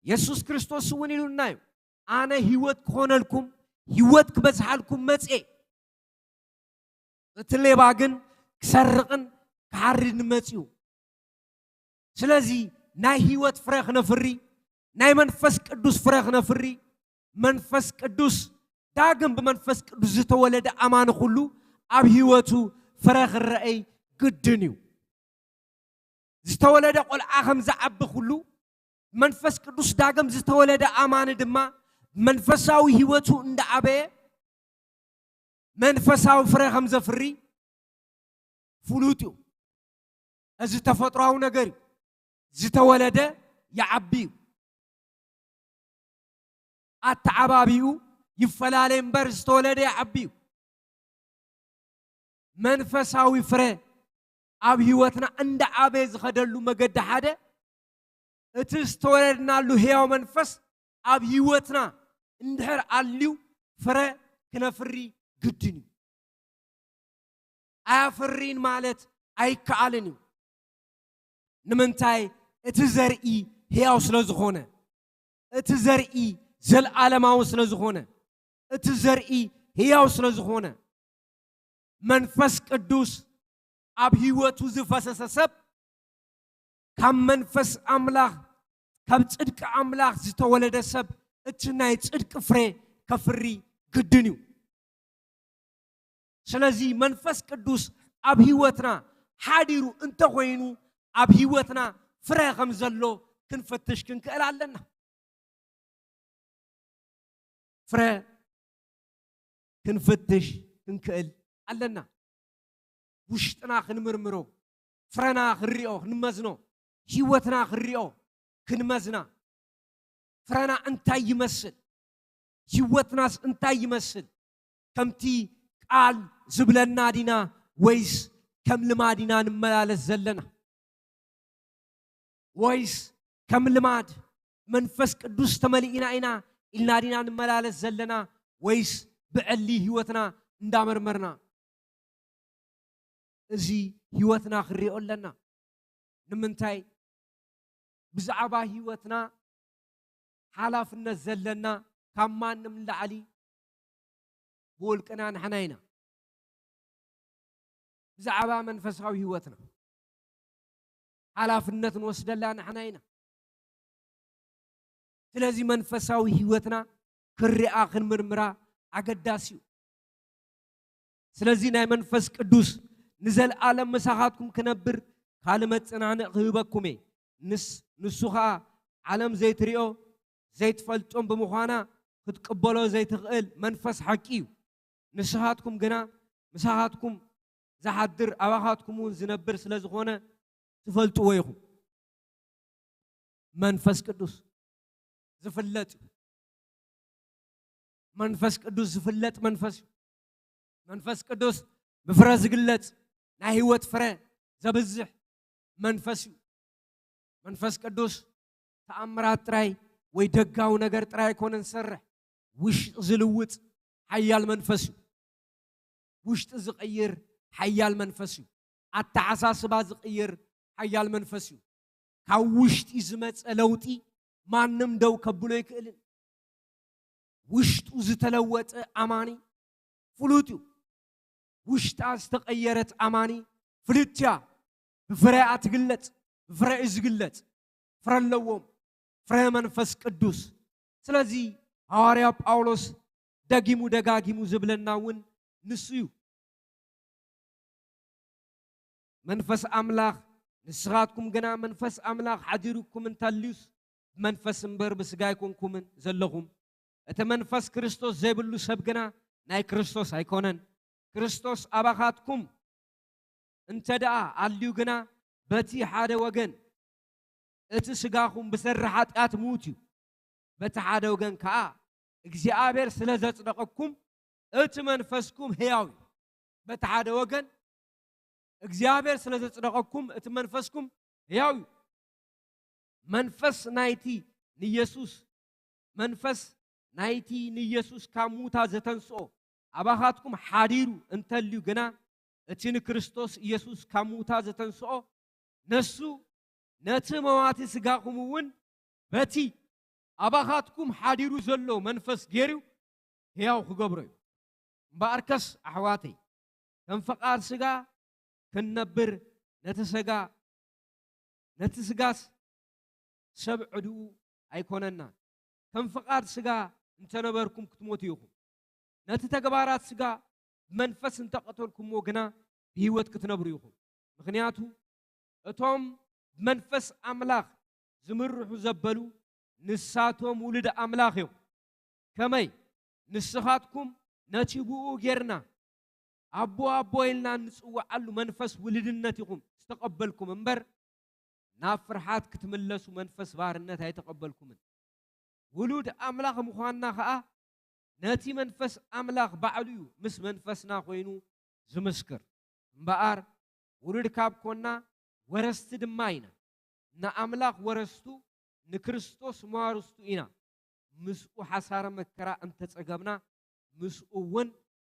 ኢየሱስ ክርስቶስ እውን ኢሉናዩ ኣነ ህይወት ክኾነልኩም ህይወት ክበዝሓልኩም መጽ እቲ ሌባ ግን ክሰርቕን ክሓርድን መጽኡ ስለዚ ናይ ህይወት ፍረ ክነፍሪ ናይ መንፈስ ቅዱስ ፍረ ክነፍሪ መንፈስ ቅዱስ ዳግም በመንፈስ ቅዱስ ዝተወለደ አማን ሁሉ ኣብ ህይወቱ ፍረ ክረአይ ግድን እዩ ዝተወለደ ቆልዓ ከም ዝዓቢ ሁሉ መንፈስ ቅዱስ ዳግም ዝተወለደ አማን ድማ መንፈሳዊ ህይወቱ እንዳዓበየ መንፈሳዊ ፍረ ከም ዘፍሪ ፍሉጥ እዩ እዚ ተፈጥሯዊ ነገር እዩ ዝተወለደ ይዓቢ አታባቢው ይፈላለም በር ዝተወለደ ይዓቢው መንፈሳዊ ፍረ ኣብ ህይወትና እንደ ዓበ ዝኸደሉ መገድ ሓደ እቲ ዝተወለድናሉ ህያው መንፈስ ኣብ ህይወትና እንድሕር ኣልዩ ፍረ ክነፍሪ ግድን እዩ ኣያፍሪን ማለት ኣይከኣልን እዩ ንምንታይ እቲ ዘርኢ ህያው ስለ ዝኾነ እቲ ዘርኢ ዘለዓለማዊ ስለ ዝኾነ እቲ ዘርኢ ህያው ስለ ዝኾነ መንፈስ ቅዱስ ኣብ ህይወቱ ዝፈሰሰ ሰብ ካብ መንፈስ አምላክ ካብ ጽድቅ አምላክ ዝተወለደ ሰብ እቲ ናይ ጽድቅ ፍሬ ከፍሪ ግድን እዩ ስለዚ መንፈስ ቅዱስ ኣብ ህይወትና ሓዲሩ እንተ ኮይኑ ኣብ ህይወትና ፍሬ ከም ዘሎ ክንፈትሽ ክንክእል ኣለና ፍረ ክንፈትሽ ክንክእል ኣለና ውሽጥና ክንምርምሮ ፍረና ክንሪኦ ክንመዝኖ ህይወትና ክንሪኦ ክንመዝና ፍረና እንታይ ይመስል ህይወትናስ እንታይ ይመስል ከምቲ ቃል ዝብለና ዲና ወይስ ከም ልማዲና ንመላለስ ዘለና ወይስ ከም ልማድ መንፈስ ቅዱስ ተመሊእና ኢና ኢልና ዲና ንመላለስ ዘለና ወይስ ብዕሊ ህይወትና እንዳመርመርና እዚ ህይወትና ክሪኦ ኣለና ንምንታይ ብዛዕባ ህይወትና ሓላፍነት ዘለና ካብ ማንም ላዕሊ ብውልቅና ንሕና ኢና ብዛዕባ መንፈሳዊ ህይወትና ሓላፍነት ንወስደላ ንሕና ኢና ስለዚ መንፈሳዊ ህይወትና ክሪኣ ክንምርምራ ኣገዳሲ እዩ ስለዚ ናይ መንፈስ ቅዱስ ንዘለዓለም መሳኻትኩም ክነብር ካልመጽናንዕ ክህበኩም ንሱ ኸኣ ዓለም ዘይትሪኦ ዘይትፈልጦም ብምዃና ክትቅበሎ ዘይትኽእል መንፈስ ሓቂ እዩ ንስኻትኩም ግና ምሳኻትኩም ዝሓድር ኣባኻትኩም እውን ዝነብር ስለ ዝኾነ ትፈልጥዎ ኢኹም መንፈስ ቅዱስ ዝፍለጥ መንፈስ ቅዱስ ዝፍለጥ መንፈስ ቅዱስ ብፍረ ዝግለጽ ናይ ህይወት ፍረ ዘብዝሕ መንፈስ ቅዱስ ተአምራት ጥራይ ወይ ደጋው ነገር ጥራይ ኮነን ሰርሕ ውሽጥ ዝልውጥ ሓያል መንፈስ እዩ ውሽጥ ዝቀይር ሓያል መንፈስ እዩ አተዓሳስባ ዝቀይር ሓያል መንፈስ እዩ ካብ ውሽጢ ዝመፀ ለውጢ ማንም ደው ከብሎ ይክእልን ውሽጡ ዝተለወጠ አማኒ ፍሉጥ እዩ ውሽጣ ዝተቀየረት አማኒ ፍልጥያ ብፍሬኣ ትግለጽ ፍሬ ዝግለጽ ፍረለዎም ፍሬ መንፈስ ቅዱስ ስለዚ ሐዋርያ ጳውሎስ ደጊሙ ደጋጊሙ ዝብለናውን ንሱ እዩ መንፈስ አምላኽ ንስኻትኩም ገና መንፈስ አምላኽ ሓዲሩኩም እንታልዩስ መንፈስ እምበር ብስጋ ይኮንኩምን ዘለኹም እቲ መንፈስ ክርስቶስ ዘይብሉ ሰብ ገና ናይ ክርስቶስ ኣይኮነን ክርስቶስ አባኻትኩም እንተደኣ አልዩ ገና በቲ ሓደ ወገን እቲ ስጋኹም ብሰራሕ ኃጢአት ሙት እዩ በቲ ሓደ ወገን ከዓ እግዚአብሔር ስለ ዘጽደቀኩም እቲ መንፈስኩም ሕያው እዩ በቲ ሓደ ወገን እግዚአብሔር ስለ ዘጽደቀኩም እቲ መንፈስኩም ሕያው እዩ መንፈስ ናይቲ ንኢየሱስ መንፈስ ናይቲ ንኢየሱስ ካብ ሙታ ዘተንስኦ አባኻትኩም ሓዲሩ እንተልዩ ገና እቲ ንክርስቶስ ኢየሱስ ካብ ሙታ ዘተንስኦ ነሱ ነቲ መዋቲ ስጋኹም እውን በቲ አባኻትኩም ሓዲሩ ዘሎ መንፈስ ገይሩ ሕያው ክገብሮ እዩ እምበኣርከስ ኣሕዋተይ ከም ፈቃድ ስጋ ክንነብር ነቲ ስጋስ ሰብ ዕድኡ ኣይኮነና ከም ፈቃድ ስጋ እንተነበርኩም ክትሞቱ ኢኹም ነቲ ተግባራት ስጋ መንፈስ እንተቀተልኩምዎ ግና ብህይወት ክትነብሩ ኢኹም ምክንያቱ እቶም መንፈስ አምላኽ ዝምርሑ ዘበሉ ንሳቶም ውልድ አምላኽ እዮም ከመይ ንስኻትኩም ነቲ ብኡ ጌርና አቦ አቦ ኢልና ንጽውዓሉ መንፈስ ውልድነት ኢኹም ዝተቀበልኩም እምበር ናብ ፍርሓት ክትምለሱ መንፈስ ባርነት ኣይተቀበልኩምን ውሉድ አምላኽ ምዃንና ከዓ ነቲ መንፈስ አምላኽ ባዕሉ እዩ ምስ መንፈስና ኮይኑ ዝምስክር እምበኣር ውሉድ ካብ ኮና ወረስቲ ድማ ኢና ንአምላኽ ወረስቱ ንክርስቶስ መዋርስቱ ኢና ምስኡ ሓሳረ መከራ እንተጸገብና ምስኡ እውን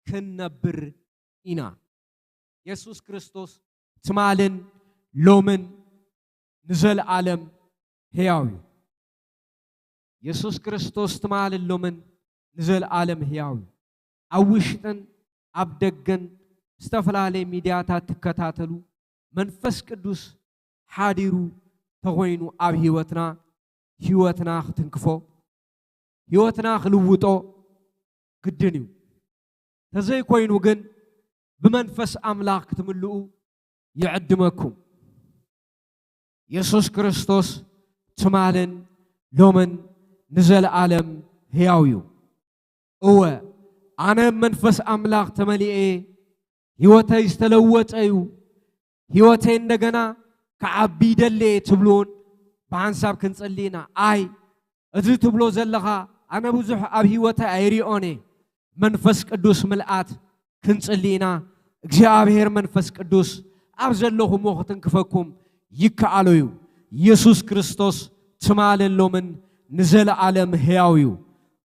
ክንነብር ኢና ኢየሱስ ክርስቶስ ትማልን ሎምን ንዘለዓለም ሕያው እዩ ኢየሱስ ክርስቶስ ትማልን ሎምን ንዘለዓለም ሕያው እዩ ኣብ ውሽጥን ኣብ ደገን ዝተፈላለዩ ሚድያታት ትከታተሉ መንፈስ ቅዱስ ሓዲሩ ተኾይኑ ኣብ ህይወትና ክትንክፎ ህይወትና ክልውጦ ግድን እዩ ተዘይ ኮይኑ ግን ብመንፈስ አምላኽ ክትምልኡ ይዕድመኩም ኢየሱስ ክርስቶስ ትማልን ሎምን ንዘለዓለም ሕያው እዩ እወ አነ መንፈስ አምላኽ ተመሊኤ ህይወተይ ዝተለወጠ እዩ ህይወተይ እንደገና ከዓቢ ደሌ ትብሉን በሐንሳብ ክንጸልይና አይ እዚ ትብሎ ዘለኻ አነ ብዙሕ ኣብ ህይወተይ ኣይሪኦኔ መንፈስ ቅዱስ ምልአት ክንጸልይና እግዚአብሔር መንፈስ ቅዱስ ኣብ ዘለኹም ክትንክፈኩም ይከኣሎ እዩ ኢየሱስ ክርስቶስ ትማልን ሎምን ንዘለዓለም ሕያው እዩ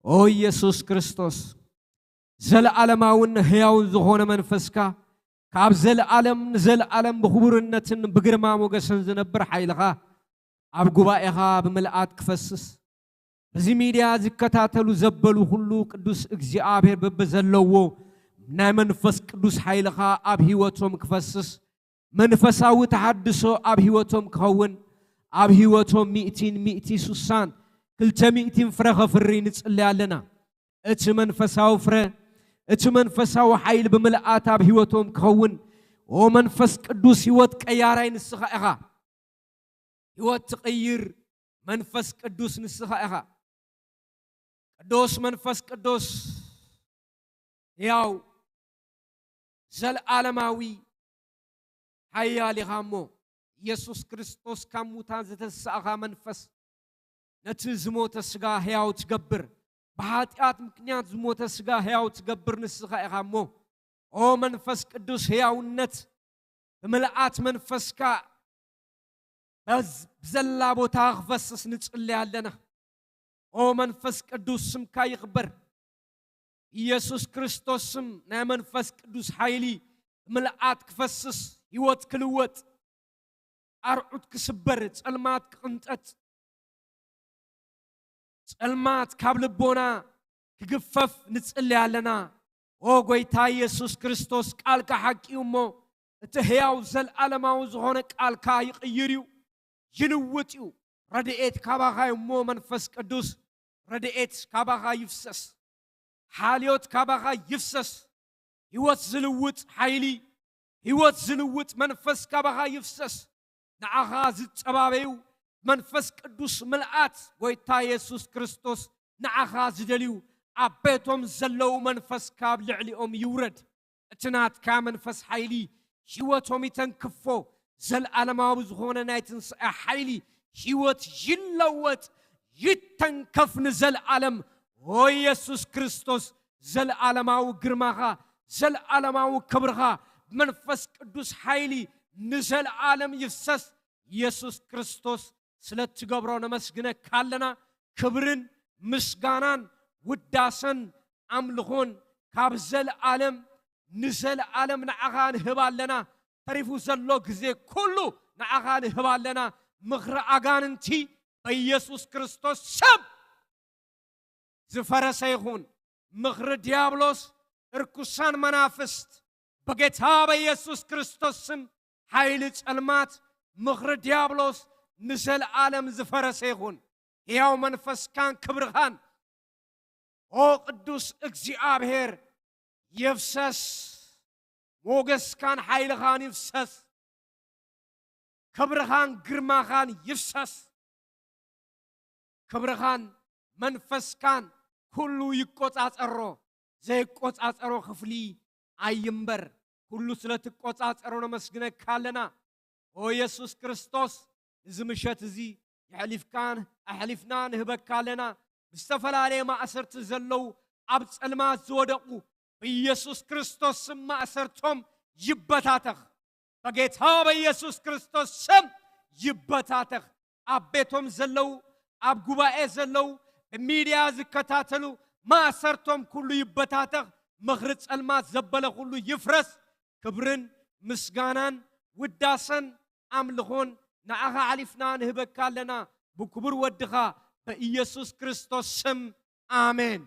ኦ ኢየሱስ ክርስቶስ ዘለዓለማውን ሕያውን ዝኾነ መንፈስካ ካብ ዘለዓለም ንዘለዓለም ብኽቡርነትን ብግርማ ሞገስን ዝነብር ሓይልኻ ኣብ ጉባኤኻ ብምልአት ክፈስስ በዚ ሚድያ ዝከታተሉ ዘበሉ ሁሉ ቅዱስ እግዚአብሔር በበዘለዎ ናይ መንፈስ ቅዱስ ሓይልኻ ኣብ ህይወቶም ክፈስስ መንፈሳዊ ተሐድሶ ኣብ ህይወቶም ክኸውን ኣብ ህይወቶም 160 200 ፍረ ኸፍሪ ንጽልይ ኣለና እቲ መንፈሳዊ ፍረ እቲ መንፈሳዊ ሓይል ብምልአት ኣብ ህይወቶም ክኸውን ኦ መንፈስ ቅዱስ ህይወት ቀያራይ ንስኻ ኢኻ ህይወት ትቀይር መንፈስ ቅዱስ ንስኻ ኢኻ ቅዱስ መንፈስ ቅዱስ ያው ዘለዓለማዊ ሓያል ኢኻ እሞ ኢየሱስ ክርስቶስ ካብ ሙታን ዝተስኣኻ መንፈስ ነቲ ዝሞተ ስጋ ሕያው ትገብር በኃጢአት ምክንያት ዝሞተ ስጋ ሕያው ትገብር ንስኻ ኢኻ እሞ ኦ መንፈስ ቅዱስ ሕያውነት ብምልአት መንፈስካ በዘላ ቦታ ክፈስስ ንጽልይ ኣለና ኦ መንፈስ ቅዱስ ስምካ ይኽበር ኢየሱስ ክርስቶስ ስም ናይ መንፈስ ቅዱስ ኃይሊ ምልአት ክፈስስ ህይወት ክልወጥ አርዑት ክስበር ጸልማት ክቅንጠት ጸልማት ካብ ልቦና ክግፈፍ ንጽልይ ኣለና ኦ ጎይታ ኢየሱስ ክርስቶስ ቃልካ ሐቂው እሞ እቲ ሕያው ዘለዓለማዊ ዝኾነ ቃልካ ይቕይር እዩ ይልውጥ እዩ ረድኤት ካባኻ እሞ መንፈስ ቅዱስ ረድኤት ካባኻ ይፍሰስ ሓልዮት ካባኻ ይፍሰስ ህይወት ዝልውጥ ኃይሊ ህይወት ዝልውጥ መንፈስ ካባኻ ይፍሰስ ንዓኻ ዝጸባበዩ መንፈስ ቅዱስ ምልአት ጎይታ ኢየሱስ ክርስቶስ ንዓኻ ዝደልዩ አቤቶም ዘለው መንፈስ ካብ ልዕሊኦም ይውረድ እትናትካ መንፈስ ኃይሊ ህይወቶም ይተንክፎ ዘለዓለማዊ ዝኾነ ናይ ትንሣኤ ኃይሊ ህይወት ይለወጥ ይተንከፍ ንዘለዓለም ኦ ኢየሱስ ክርስቶስ ዘለዓለማዊ ግርማኻ ዘለዓለማዊ ክብርኻ መንፈስ ቅዱስ ኃይሊ ንዘለዓለም ይፍሰስ ኢየሱስ ክርስቶስ ስለትገብሮ ነመስግነካ ኣለና ክብርን ምስጋናን ውዳሰን አምልኾን ካብ ዘለዓለም ንዘለዓለም ንዓኻ ንህብ ኣለና ተሪፉ ዘሎ ግዜ ኩሉ ንዓኻ ንህብ ኣለና ምኽሪ አጋንንቲ በኢየሱስ ክርስቶስ ስም ዝፈረሰ ይኹን ምኽሪ ዲያብሎስ እርኩሳን መናፍስት በጌታ በኢየሱስ ክርስቶስ ስም ኃይል ጸልማት ምኽሪ ዲያብሎስ ንዘለዓለም ዝፈረሰ ይኹን ሕያው መንፈስካን ክብርኻን ኦ ቅዱስ እግዚአብሔር ይፍሰስ ሞገስካን ኃይልኻን ይፍሰስ ክብርኻን ግርማኻን ይፍሰስ ክብርኻን መንፈስካን ኩሉ ይቆጻጸሮ ዘይቆጻጸሮ ክፍሊ አይምበር ሁሉ ስለትቆጻጸሮ ነመስግነካ ኣለና ኦ ኢየሱስ ክርስቶስ እዚ ምሸት እዚ ይሕሊፍካን አሕሊፍና ንህበካ ኣለና ብዝተፈላለየ ማእሰርቲ ዘለው ኣብ ጸልማት ዝወደቁ በኢየሱስ ክርስቶስ ስም ማእሰርቶም ይበታተኽ በጌታ በኢየሱስ ክርስቶስ ስም ይበታተኽ ኣብ ቤቶም ዘለው ኣብ ጉባኤ ዘለው በሚድያ ዝከታተሉ ማእሰርቶም ኩሉ ይበታተኽ ምኽሪ ጸልማት ዘበለ ኩሉ ይፍረስ ክብርን ምስጋናን ውዳሰን አምልኾን ንዓኻ ዓሊፍና ንህበካ ኣለና ብክቡር ወድኻ በኢየሱስ ክርስቶስ ስም አሜን